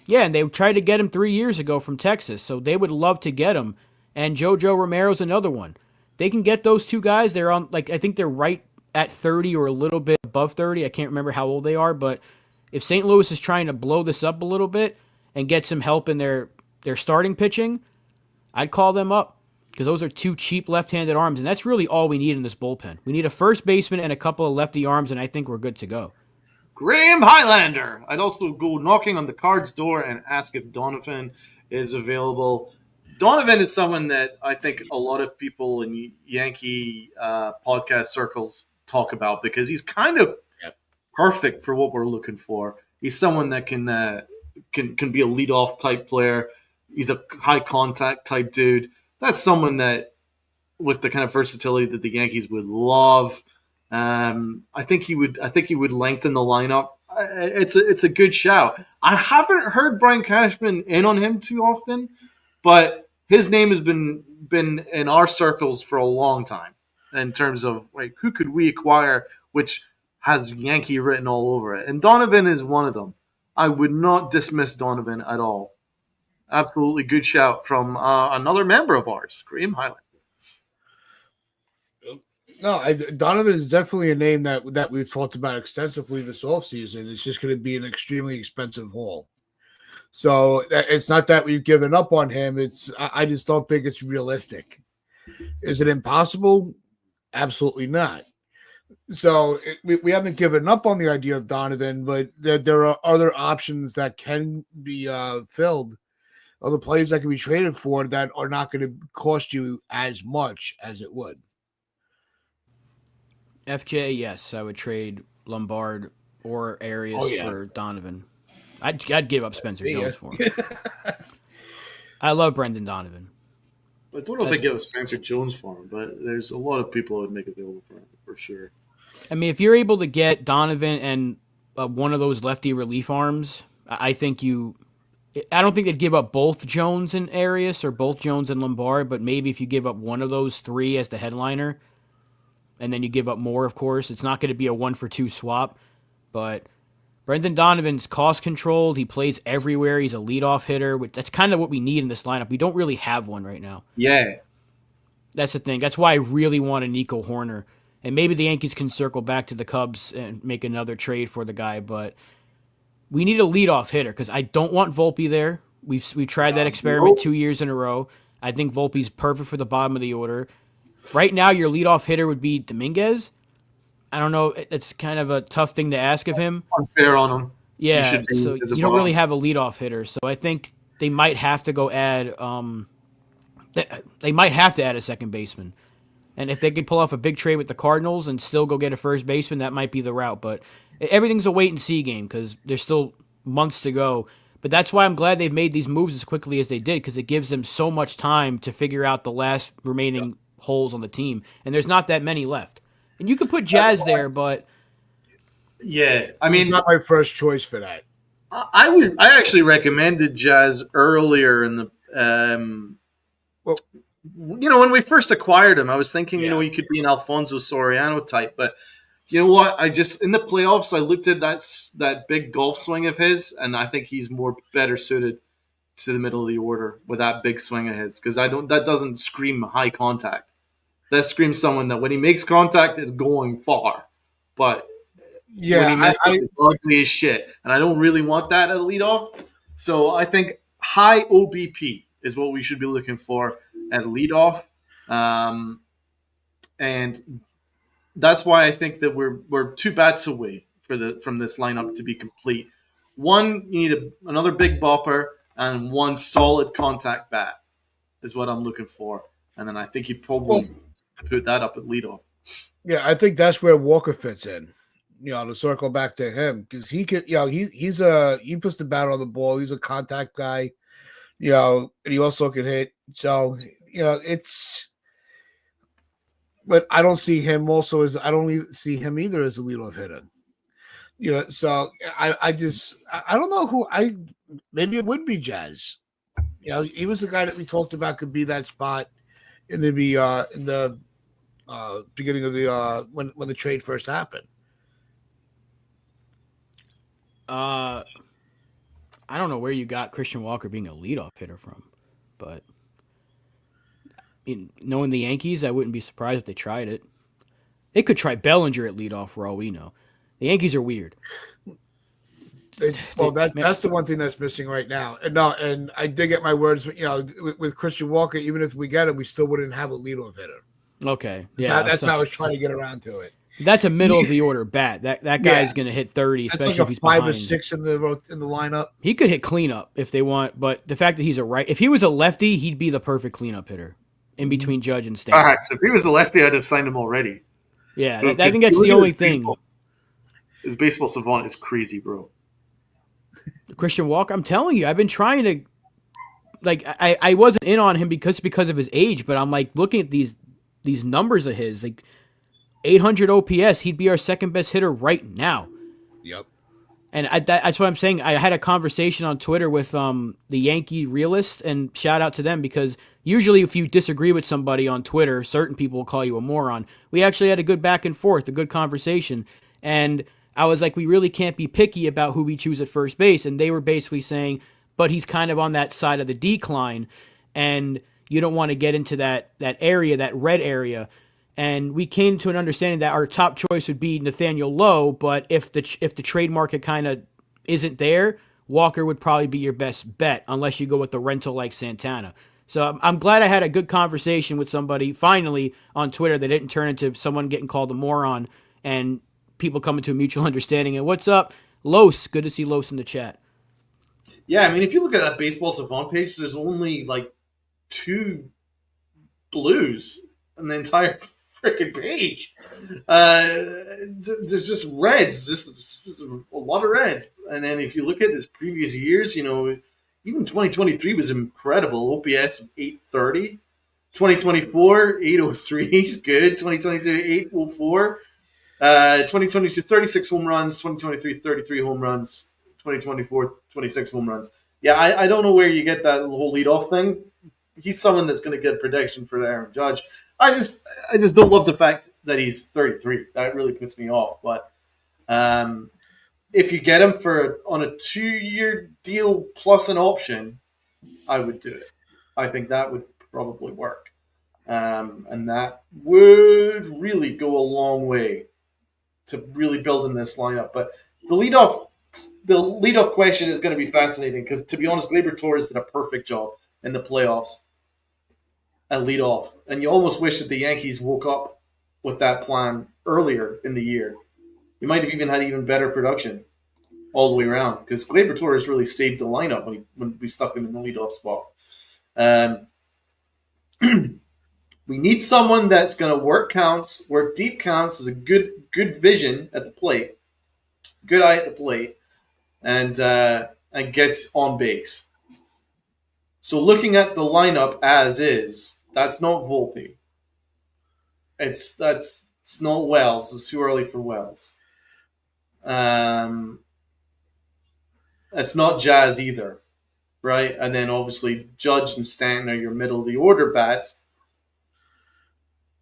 Yeah, and they tried to get him 3 years ago from Texas, so they would love to get him. And JoJo Romero's another one. They can get those 2 guys. They're on I think they're right at 30 or a little bit above 30. I can't remember how old they are, but if St. Louis is trying to blow this up a little bit and get some help in their starting pitching, I'd call them up because those are 2 cheap left-handed arms, and that's really all we need in this bullpen. We need a first baseman and a couple of lefty arms, and I think we're good to go. Graham Highlander. I'd also go knocking on the Cards' door and ask if Donovan is available. Donovan is someone that I think a lot of people in Yankee podcast circles talk about because he's kind of perfect for what we're looking for. He's someone that can be a leadoff type player. He's a high contact type dude. That's someone that, with the kind of versatility that the Yankees would love, I think he would lengthen the lineup. It's a good shout. I haven't heard Brian Cashman in on him too often, but his name has been in our circles for a long time in terms of like who could we acquire, which has Yankee written all over it. And Donovan is one of them. I would not dismiss Donovan at all. Absolutely good shout from another member of ours, Graham Highland. No, Donovan is definitely a name that we've talked about extensively this offseason. It's just going to be an extremely expensive haul. So it's not that we've given up on him. I just don't think it's realistic. Is it impossible? Absolutely not. So we haven't given up on the idea of Donovan, but there are other options that can be filled, other players that can be traded for that are not going to cost you as much as it would. FJ, yes, I would trade Lombard or Arias for Donovan. I'd give up Spencer Jones for him. I love Brendan Donovan. I don't know if I give up Spencer Jones for him, but there's a lot of people that would make available for him for sure. I mean, if you're able to get Donovan and one of those lefty relief arms, I think I don't think they'd give up both Jones and Arias or both Jones and Lombard, but maybe if you give up one of those 3 as the headliner, and then you give up more, of course, it's not going to be a 1-for-2 swap, but Brendan Donovan's cost controlled. He plays everywhere. He's a leadoff hitter. That's kind of what we need in this lineup. We don't really have one right now. Yeah. That's the thing. That's why I really want a Nico Horner. And maybe the Yankees can circle back to the Cubs and make another trade for the guy, but we need a leadoff hitter because I don't want Volpe there. We've tried that experiment 2 years in a row. I think Volpe's perfect for the bottom of the order. Right now, your leadoff hitter would be Dominguez. I don't know. It's kind of a tough thing to ask of him. Unfair on him. Yeah, so you don't really have a leadoff hitter. So I think they might have to go add. They might have to add a second baseman, and if they could pull off a big trade with the Cardinals and still go get a first baseman, that might be the route. But everything's a wait and see game because there's still months to go. But that's why I'm glad they've made these moves as quickly as they did because it gives them so much time to figure out the last remaining holes on the team, and there's not that many left. And you could put Jazz there, but yeah, I mean, it's not my first choice for that. I actually recommended Jazz earlier in the when we first acquired him, I was thinking he could be an Alfonso Soriano type, but you know what? In the playoffs, I looked at that big golf swing of his, and I think he's better suited to the middle of the order with that big swing of his because that doesn't scream high contact. That screams someone that when he makes contact, it's going far. But when he misses, it's ugly as shit. And I don't really want that at a leadoff. So I think high OBP is what we should be looking for at leadoff. And that's why I think that we're 2 bats away from this lineup to be complete. One, you need another big bopper and 1 solid contact bat is what I'm looking for. And then I think you'd probably put that up at leadoff. Yeah, I think that's where Walker fits in. to circle back to him because he could, he puts the bat on the ball. He's a contact guy, and he also can hit. So, but I don't see him I don't see him either as a leadoff hitter. So I don't know maybe it would be Jazz. He was the guy that we talked about could be that spot in the beginning of the when the trade first happened. I don't know where you got Christian Walker being a leadoff hitter from, but knowing the Yankees, I wouldn't be surprised if they tried it. They could try Bellinger at leadoff for all we know. The Yankees are weird. That's the one thing that's missing right now. And I did get my words. With Christian Walker, even if we get him, we still wouldn't have a leadoff hitter. Okay, that's how I was trying to get around to it. That's a middle of the order bat. That guy's going to hit 30, that's especially like if he's 5 behind. or 6 in the lineup. He could hit cleanup if they want, but the fact that he's if he was a lefty, he'd be the perfect cleanup hitter in between Judge and Stanton. All right, so if he was a lefty, I'd have signed him already. Yeah, I think that's the only thing. His baseball savant is crazy, bro. Christian Walker, I'm telling you, I've been trying to, I wasn't in on him because of his age, but I'm looking at these numbers of his, 800 OPS, he'd be our second best hitter right now. Yep. And that's what I'm saying. I had a conversation on Twitter with the Yankee realist, and shout out to them because usually if you disagree with somebody on Twitter, certain people will call you a moron. We actually had a good back and forth, a good conversation, and I was like, we really can't be picky about who we choose at first base, and they were basically saying, but he's kind of on that side of the decline, and you don't want to get into that area, that red area. And we came to an understanding that our top choice would be Nathaniel Lowe, but if the trade market kind of isn't there, Walker would probably be your best bet, unless you go with the rental like Santana. So I'm glad I had a good conversation with somebody finally on Twitter that didn't turn into someone getting called a moron and people coming to a mutual understanding. And what's up, Los? Good to see Los in the chat. Yeah, I mean, if you look at that baseball savant page, there's only 2 blues in the entire freaking page. There's just reds, just a lot of reds. And then if you look at his previous years, even 2023 was incredible. OPS of 830. 2024, 803 is good. 2022, 804. 2022, 36 home runs. 2023, 33 home runs. 2024, 26 home runs. Yeah, I don't know where you get that whole leadoff thing. He's someone that's going to get protection for Aaron Judge. I just don't love the fact that he's 33. That really puts me off. But if you get him on a 2-year deal plus an option, I would do it. I think that would probably work. And that would really go a long way to really building this lineup. But the leadoff question is going to be fascinating because, to be honest, Gleyber Torres did a perfect job in the playoffs at leadoff. And you almost wish that the Yankees woke up with that plan earlier in the year. You might have even had even better production all the way around because Gleyber Torres really saved the lineup when we stuck him in the leadoff spot. We need someone that's going to work deep counts, has a good vision at the plate, good eye at the plate, and gets on base. So looking at the lineup as is, that's not Volpe. It's not Wells. It's too early for Wells. It's not Jazz either, right? And then obviously Judge and Stanton are your middle of the order bats.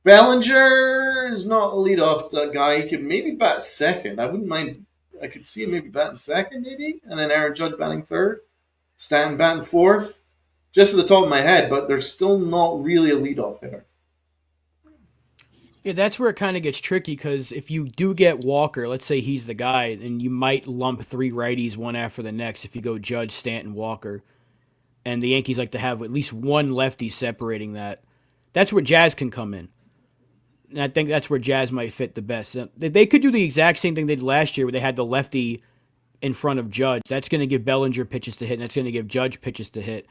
Bellinger is not a leadoff guy. He could maybe bat second. I wouldn't mind. I could see him maybe batting second, maybe, and then Aaron Judge batting third, Stanton batting fourth. Just at the top of my head, but they're still not really a leadoff hitter. Yeah, that's where it kind of gets tricky because if you do get Walker, let's say he's the guy, and you might lump 3 righties one after the next if you go Judge, Stanton, Walker. And the Yankees like to have at least one lefty separating that. That's where Jazz can come in. And I think that's where Jazz might fit the best. They could do the exact same thing they did last year where they had the lefty in front of Judge. That's going to give Bellinger pitches to hit, and that's going to give Judge pitches to hit.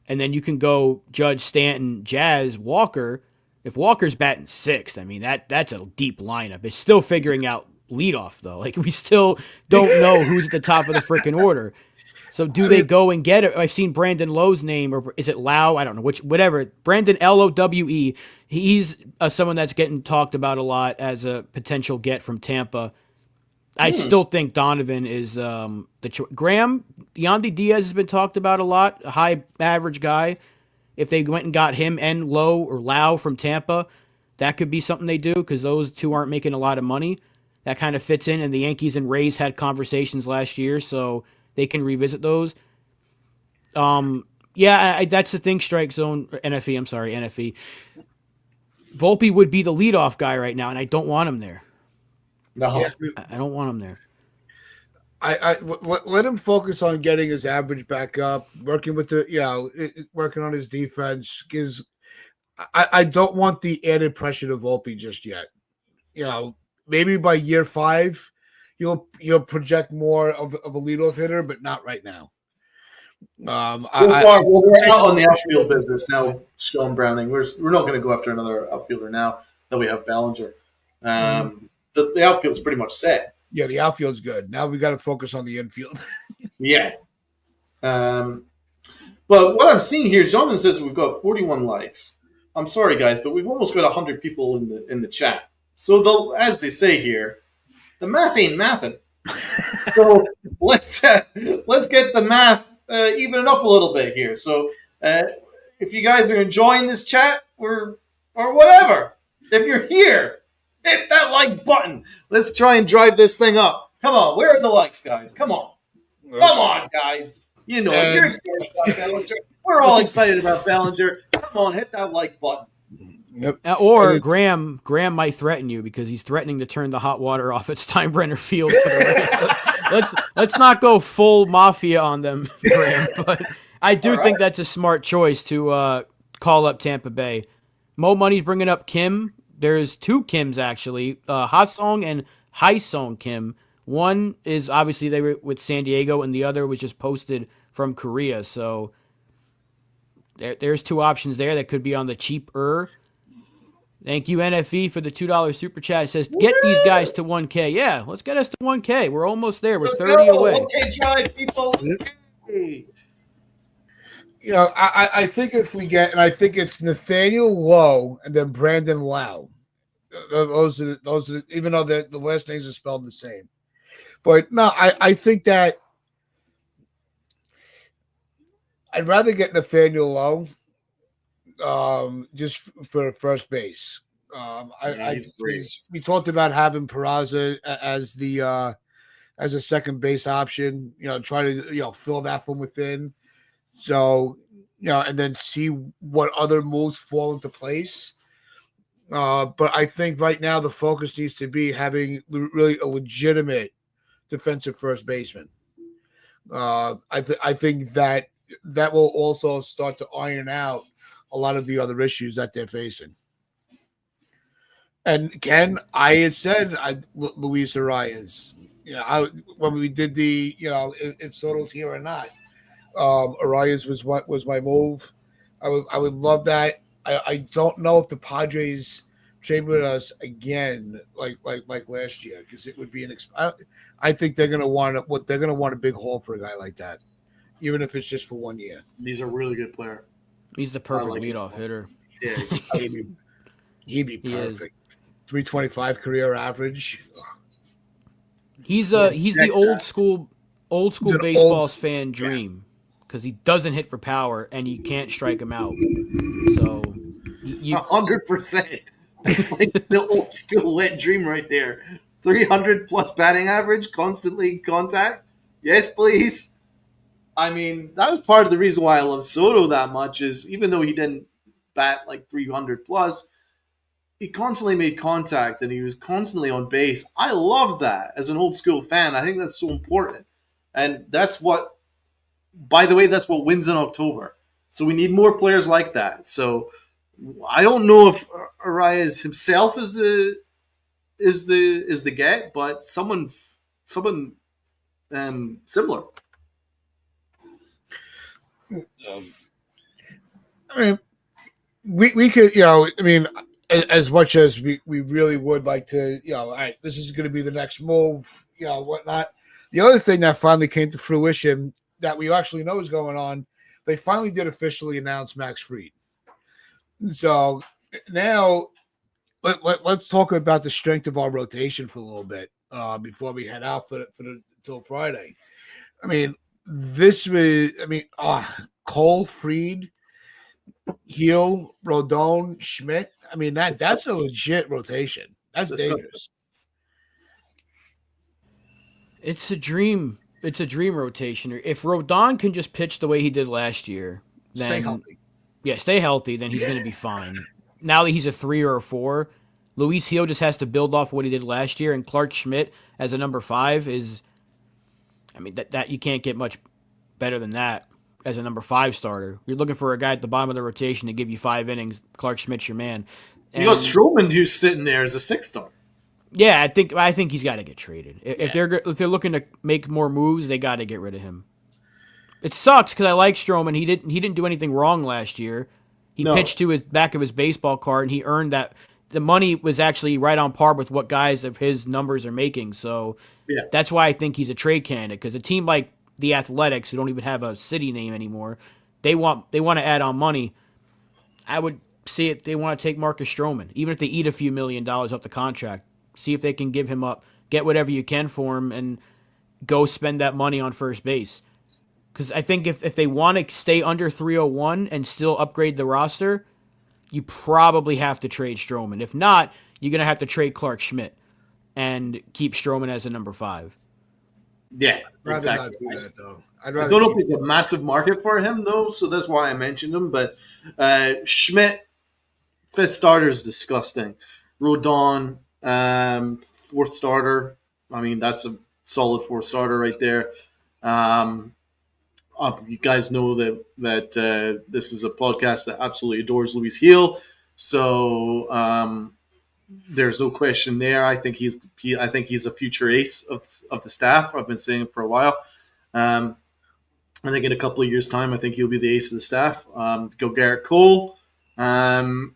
And then you can go Judge, Stanton, Jazz, Walker. If Walker's batting 6th, I mean, that's a deep lineup. It's still figuring out leadoff though. Like we still don't know who's at the top of the freaking order. So do they go and get it? I've seen Brandon Lowe's name, or is it Lau? I don't know whatever. Brandon Lowe. He's someone that's getting talked about a lot as a potential get from Tampa. I still think Donovan is Graham. Yandy Diaz has been talked about a lot. A high average guy. If they went and got him and Lowe or Lau from Tampa, that could be something they do because those two aren't making a lot of money. That kind of fits in, and the Yankees and Rays had conversations last year, so they can revisit those. That's the thing. Strike zone, NFE. I'm sorry, NFE. Volpe would be the leadoff guy right now, and I don't want him there. No, I don't want him there. Let him focus on getting his average back up, working with working on his defense. Because I don't want the added pressure to Volpe just yet. Maybe by year 5. You'll project more of a leadoff hitter, but not right now. we're out on the outfield business now, Sean Browning. We're not going to go after another outfielder now that we have Bellinger. The outfield is pretty much set. Yeah, the outfield's good. Now we got to focus on the infield. Yeah. But what I'm seeing here, Jonathan says we've got 41 likes. I'm sorry, guys, but we've almost got 100 people in the chat. So as they say here, the math ain't mathin'. So let's get the math evening up a little bit here. So if you guys are enjoying this chat or whatever, if you're here, hit that like button. Let's try and drive this thing up. Come on, where are the likes, guys? Come on, guys. You're excited about Bellinger. We're all excited about Bellinger. Come on, hit that like button. Yep. Or Graham might threaten you because he's threatening to turn the hot water off at Steinbrenner Field. Let's not go full mafia on them, Graham. But I do think that's a smart choice to call up Tampa Bay. Mo Money's bringing up Kim. There's 2 Kims actually, Ha-Song and Hai-Song Kim. One is obviously they were with San Diego, and the other was just posted from Korea. So there's 2 options there that could be on the cheaper. Thank you, NFE, for the $2 super chat. It says, get these guys to 1K. Yeah, let's get us to 1K. We're almost there. We're 30 away. Okay, drive, people. Okay. I think if we get, and I think it's Nathaniel Lowe and then Brandon Lau. Those are even though the last names are spelled the same. But no, I think that I'd rather get Nathaniel Lowe. Just for first base. We talked about having Peraza as a second base option, try to, fill that from within. So, and then see what other moves fall into place. But I think right now the focus needs to be having really a legitimate defensive first baseman. I think that will also start to iron out a lot of the other issues that they're facing. And Ken, I had said Luis Arias. When we did the, if Soto's here or not, Arias was my move. I would love that. I don't know if the Padres trade with us again like last year because it would be I think they're gonna want a big haul for a guy like that, even if it's just for 1 year. He's a really good player. He's the perfect leadoff hitter. Yeah, he'd be perfect. 325 career average. He's the old school baseball fan dream because he doesn't hit for power and you can't strike him out. So 100%. It's like the old school wet dream right there. 300 plus batting average, constantly in contact. Yes, please. I mean, that was part of the reason why I love Soto that much is even though he didn't bat like 300 plus, he constantly made contact and he was constantly on base. I love that as an old school fan. I think that's so important. And that's what, by the way, that's what wins in October. So we need more players like that. So I don't know if Arias himself is the get, but someone similar. I mean, we could, as much as we really would like to, all right, this is going to be the next move, whatnot. The other thing that finally came to fruition that we actually know is going on, they finally did officially announce Max Fried. So now let's talk about the strength of our rotation for a little bit before we head out till Friday. I mean, Cole, Fried, Heel, Rodon, Schmidt. I mean, that's a legit rotation. That's dangerous. It's a dream. It's a dream rotation. If Rodon can just pitch the way he did last year, then stay healthy. Yeah, stay healthy. Then he's going to be fine. Now that he's a 3 or a 4, Luis Heel just has to build off what he did last year, and Clark Schmidt as a number 5 is. I mean that you can't get much better than that as a number 5 starter. You're looking for a guy at the bottom of the rotation to give you 5 innings. Clark Schmidt's your man. And you got Stroman, who's sitting there as a 6 star. Yeah, I think he's got to get traded. If they're looking to make more moves, they got to get rid of him. It sucks because I like Stroman. He didn't do anything wrong last year. He pitched to his back of his baseball card, and he earned that. The money was actually right on par with what guys of his numbers are making. So that's why I think he's a trade candidate. Because a team like the Athletics, who don't even have a city name anymore, they want to add on money. I would see it. They want to take Marcus Stroman, even if they eat a few $1 million up the contract. See if they can give him up, get whatever you can for him, and go spend that money on first base. Because I think if they want to stay under 301 and still upgrade the roster, you probably have to trade Stroman. If not, you're going to have to trade Clark Schmidt and keep Stroman as a number 5. Yeah, exactly. Not do that, though. I don't know if there's a massive market for him, though, so that's why I mentioned him. But Schmidt, 5th starter is disgusting. Rodon, 4th starter. I mean, that's a solid 4th starter right there. You guys know that this is a podcast that absolutely adores Luis Heel, so there's no question there. I think he's a future ace of the staff. I've been saying it for a while. I think in a couple of years' time, I think he'll be the ace of the staff. Go Garrett Cole, and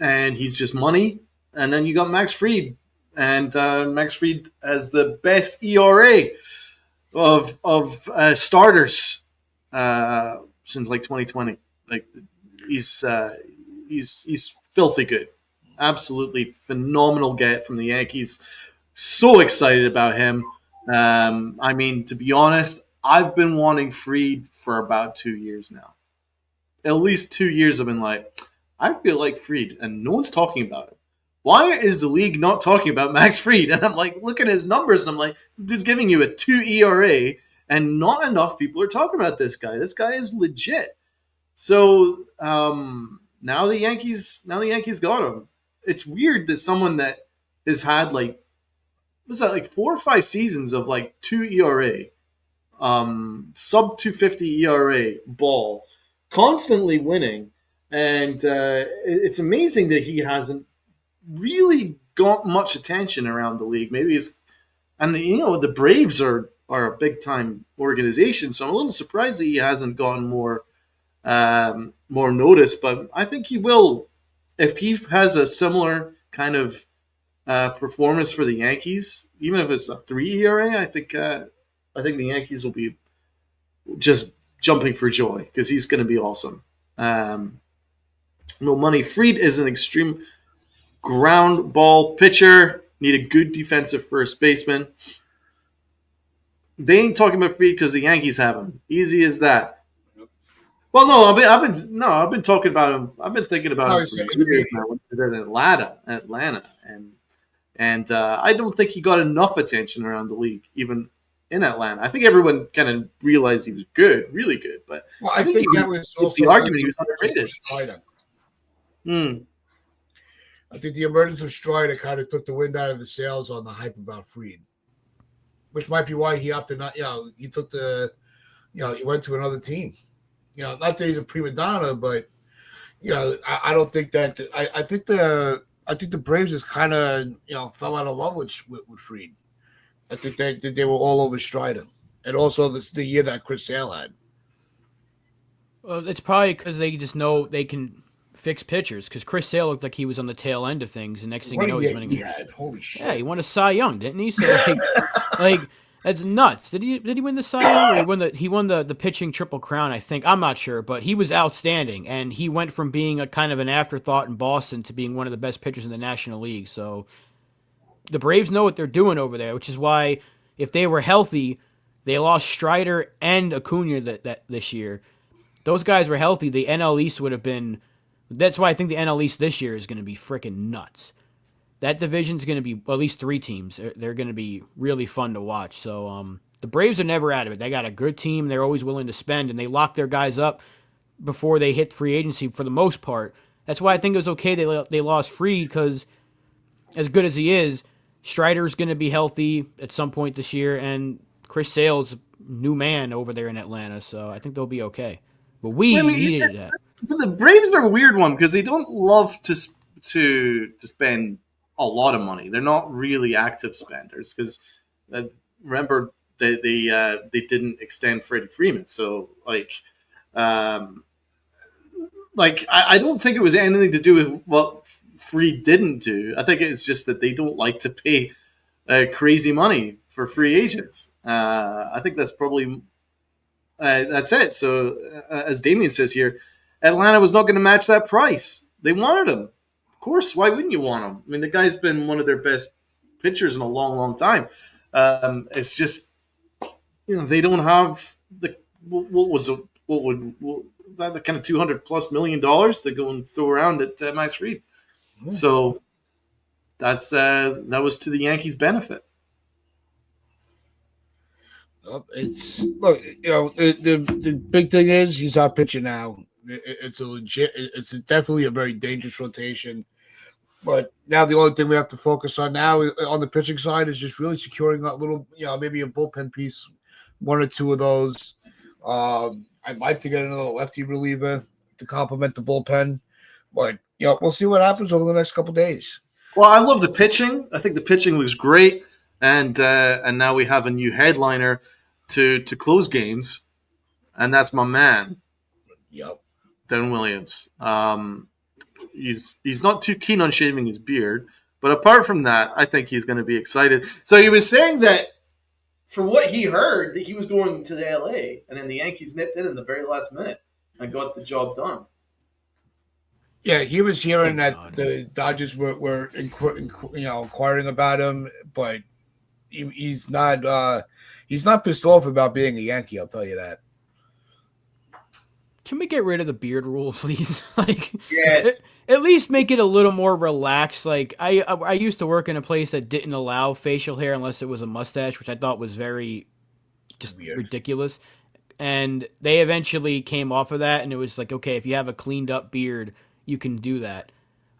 he's just money. And then you got Max Fried, and Max Fried has the best ERA of starters since like 2020. Like he's filthy good, absolutely phenomenal get from the Yankees. So excited about him. I mean, to be honest, I've been wanting Fried for about 2 years now. At least 2 years I've been like, I feel like Fried, and no one's talking about it. Why is the league not talking about Max Fried? And I'm like, look at his numbers, and I'm like, this dude's giving you a 2 ERA, and not enough people are talking about this guy. This guy is legit. So now the Yankees got him. It's weird that someone that has had like 4 or 5 seasons of like 2 ERA, sub 250 ERA ball, constantly winning, and it's amazing that he hasn't really got much attention around the league. Maybe it's, and the Braves are a big time organization, so I'm a little surprised that he hasn't gotten more notice. But I think he will if he has a similar kind of performance for the Yankees, even if it's a 3 ERA. I think the Yankees will be just jumping for joy because he's going to be awesome. No money. Fried is an extreme ground ball pitcher. Need a good defensive first baseman. They ain't talking about Fried because the Yankees have him. Easy as that. Well, no, I've been talking about him. I've been thinking about him for years now. In Atlanta, and I don't think he got enough attention around the league, even in Atlanta. I think everyone kind of realized he was good, really good. But I think that was also the argument he was underrated. I think the emergence of Strider kind of took the wind out of the sails on the hype about Fried, which might be why he opted not. He took he went to another team. Not that he's a prima donna, but I don't think that. I think the Braves just kind of fell out of love with Fried. I think they were all over Strider, and also the year that Chris Sale had. Well, it's probably because they just know they can fix pitchers because Chris Sale looked like he was on the tail end of things, and next thing What you know, a he's year winning. he had. Holy shit. Yeah, he won a Cy Young, didn't he? So like that's nuts. Did he win the Cy Young? Or he won the pitching triple crown, I think. I'm not sure, but he was outstanding, and he went from being a kind of an afterthought in Boston to being one of the best pitchers in the National League. So the Braves know what they're doing over there, which is why if they were healthy, they lost Strider and Acuna that this year. Those guys were healthy. The NL East would have been. That's why I think the NL East this year is going to be freaking nuts. That division's going to be at least 3 teams. They're going to be really fun to watch. So the Braves are never out of it. They got a good team. They're always willing to spend, and they lock their guys up before they hit free agency for the most part. That's why I think it was okay they lost Fried because as good as he is, Strider's going to be healthy at some point this year, and Chris Sale's new man over there in Atlanta. So I think they'll be okay. But we needed that. But the Braves are a weird one because they don't love to spend a lot of money. They're not really active spenders because remember they didn't extend Freddie Freeman. So I don't think it was anything to do with what Freed didn't do. I think it's just that they don't like to pay crazy money for free agents. I think that's probably that's it. So as Damien says here, Atlanta was not going to match that price. They wanted him. Of course, why wouldn't you want him? I mean, the guy's been one of their best pitchers in a long, long time. It's just, they don't have the that kind of $200+ million to go and throw around at Max Fried. Yeah. So that was to the Yankees' benefit. It's look, the big thing is he's out pitching now. It's definitely a very dangerous rotation. But now the only thing we have to focus on now on the pitching side is just really securing a little, maybe a bullpen piece, 1 or 2 of those. I'd like to get another lefty reliever to complement the bullpen, but we'll see what happens over the next couple of days. Well, I love the pitching. I think the pitching looks great, and now we have a new headliner to close games, and that's my man. Yep. Devin Williams. He's not too keen on shaving his beard, but apart from that, I think he's going to be excited. So he was saying that from what he heard, that he was going to the LA, and then the Yankees nipped in the very last minute and got the job done. Yeah, he was hearing that the Dodgers were inquiring about him, but he's not pissed off about being a Yankee. I'll tell you that. Can we get rid of the beard rule, please? Yes. At least make it a little more relaxed. I used to work in a place that didn't allow facial hair unless it was a mustache, which I thought was very just weird. Ridiculous. And they eventually came off of that, and it was like, okay, if you have a cleaned up beard, you can do that.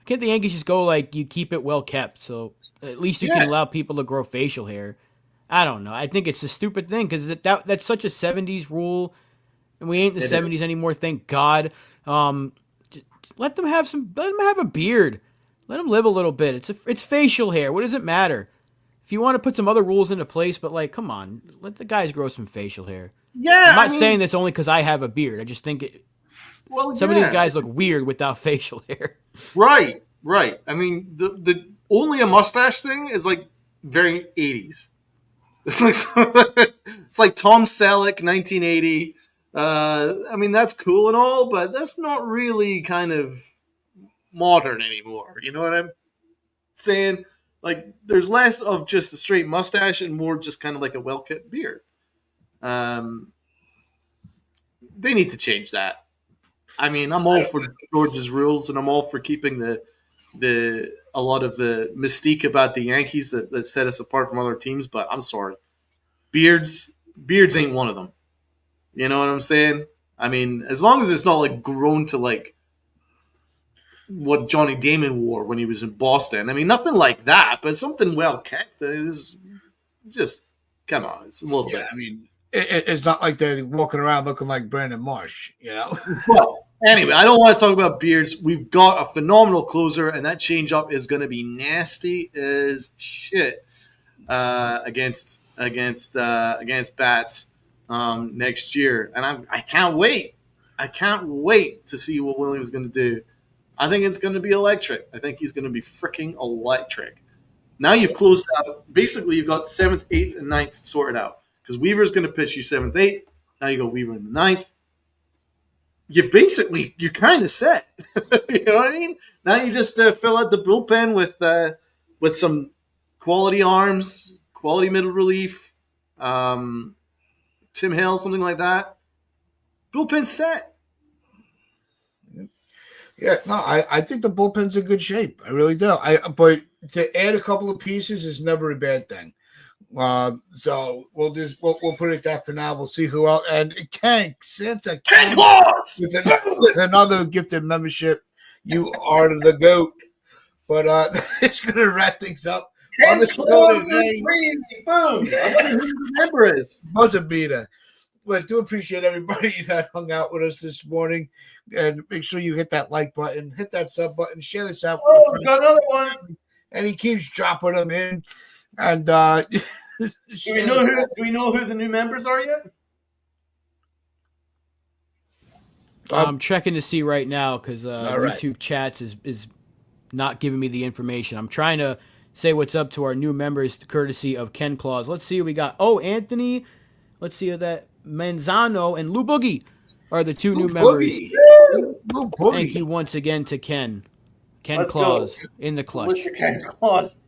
Can't the Yankees just go you keep it well kept, so at least you can allow people to grow facial hair? I don't know. I think it's a stupid thing because that's such a 70s rule. And we ain't in the 70s anymore, thank God. Let them have a beard. Let them live a little bit. It's facial hair. What does it matter? If you want to put some other rules into place, but come on, let the guys grow some facial hair. Yeah, I'm not saying this only because I have a beard. I just think some of these guys look weird without facial hair. Right. I mean, the only a mustache thing is very 80s. It's like Tom Selleck, 1980. I mean, that's cool and all, but that's not really kind of modern anymore. You know what I'm saying? There's less of just a straight mustache and more just kind of like a well-kept beard. They need to change that. I mean, I'm all for George's rules, and I'm all for keeping a lot of the mystique about the Yankees that set us apart from other teams, but I'm sorry. Beards ain't one of them. You know what I'm saying? I mean, as long as it's not grown to what Johnny Damon wore when he was in Boston. I mean, nothing like that, but something well kept. It's just, come on, it's a little bit. I mean, it's not like they're walking around looking like Brandon Marsh, Well, anyway, I don't want to talk about beards. We've got a phenomenal closer, and that changeup is going to be nasty as shit against bats next year, and I can't wait. I can't wait to see what Williams is going to do. I think it's going to be electric. I think he's going to be freaking electric. Now you've closed out. Basically, you've got 7th, 8th, and 9th sorted out. Because Weaver's going to pitch you 7th, 8th. Now you go Weaver in the 9th. You're kind of set. You know what I mean? Now you just fill out the bullpen with some quality arms, quality middle relief, Tim Hill, something like that. Bullpen set. Yeah, no, I think the bullpen's in good shape. I really do. But to add a couple of pieces is never a bad thing. So we'll put it that for now. We'll see who else. And Ken Claus with another gifted membership. You are the GOAT. But it's gonna wrap things up on the show today. Boom! I wonder who the member is. Buzzer beater. But do appreciate everybody that hung out with us this morning, and make sure you hit that like button, hit that sub button, share this out. Oh, we got another one. And he keeps dropping them in. And do we know who the new members are yet? I'm checking to see right now because right. YouTube chats is not giving me the information. I'm trying to say what's up to our new members, courtesy of Ken Claus. Let's see what we got. Oh, Anthony. Let's see that Manzano and Lou Boogie are the two new members. Lou Boogie. Thank you once again to Ken. Let's Claus go. in the clutch. Ken Claus.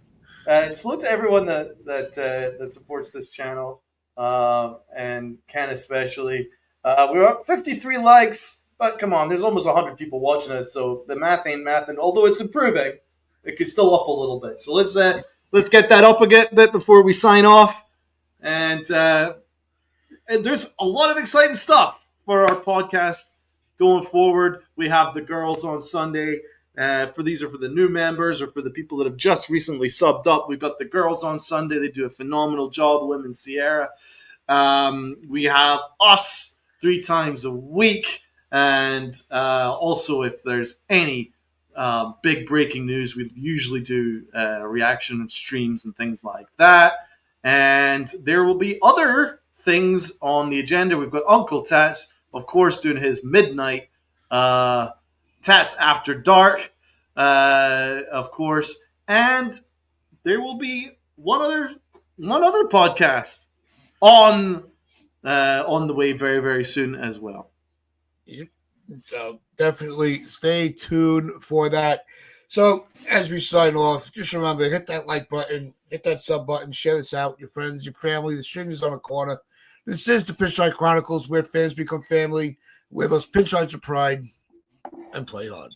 Salute to everyone that supports this channel, and Ken especially. We're up 53 likes, but come on, there's almost 100 people watching us, so the math ain't mathing. Although it's improving, it could still up a little bit. So let's get that up a bit before we sign off. And there's a lot of exciting stuff for our podcast going forward. We have the girls on Sunday. These are for the new members or for the people that have just recently subbed up. We've got the girls on Sunday. They do a phenomenal job, Lim and Sierra. We have us 3 times a week. And also, if there's any big breaking news, we usually do reaction streams and things like that. And there will be other things on the agenda. We've got Uncle Tats, of course, doing his midnight Tats After Dark, of course, and there will be one other podcast on the way very, very soon as well. So definitely stay tuned for that. So as we sign off, just remember, hit that like button, hit that sub button, share this out with your friends, your family. The string is on the corner. This is the Pinstripe Chronicles, where fans become family, where those pinstripes of pride and play hard.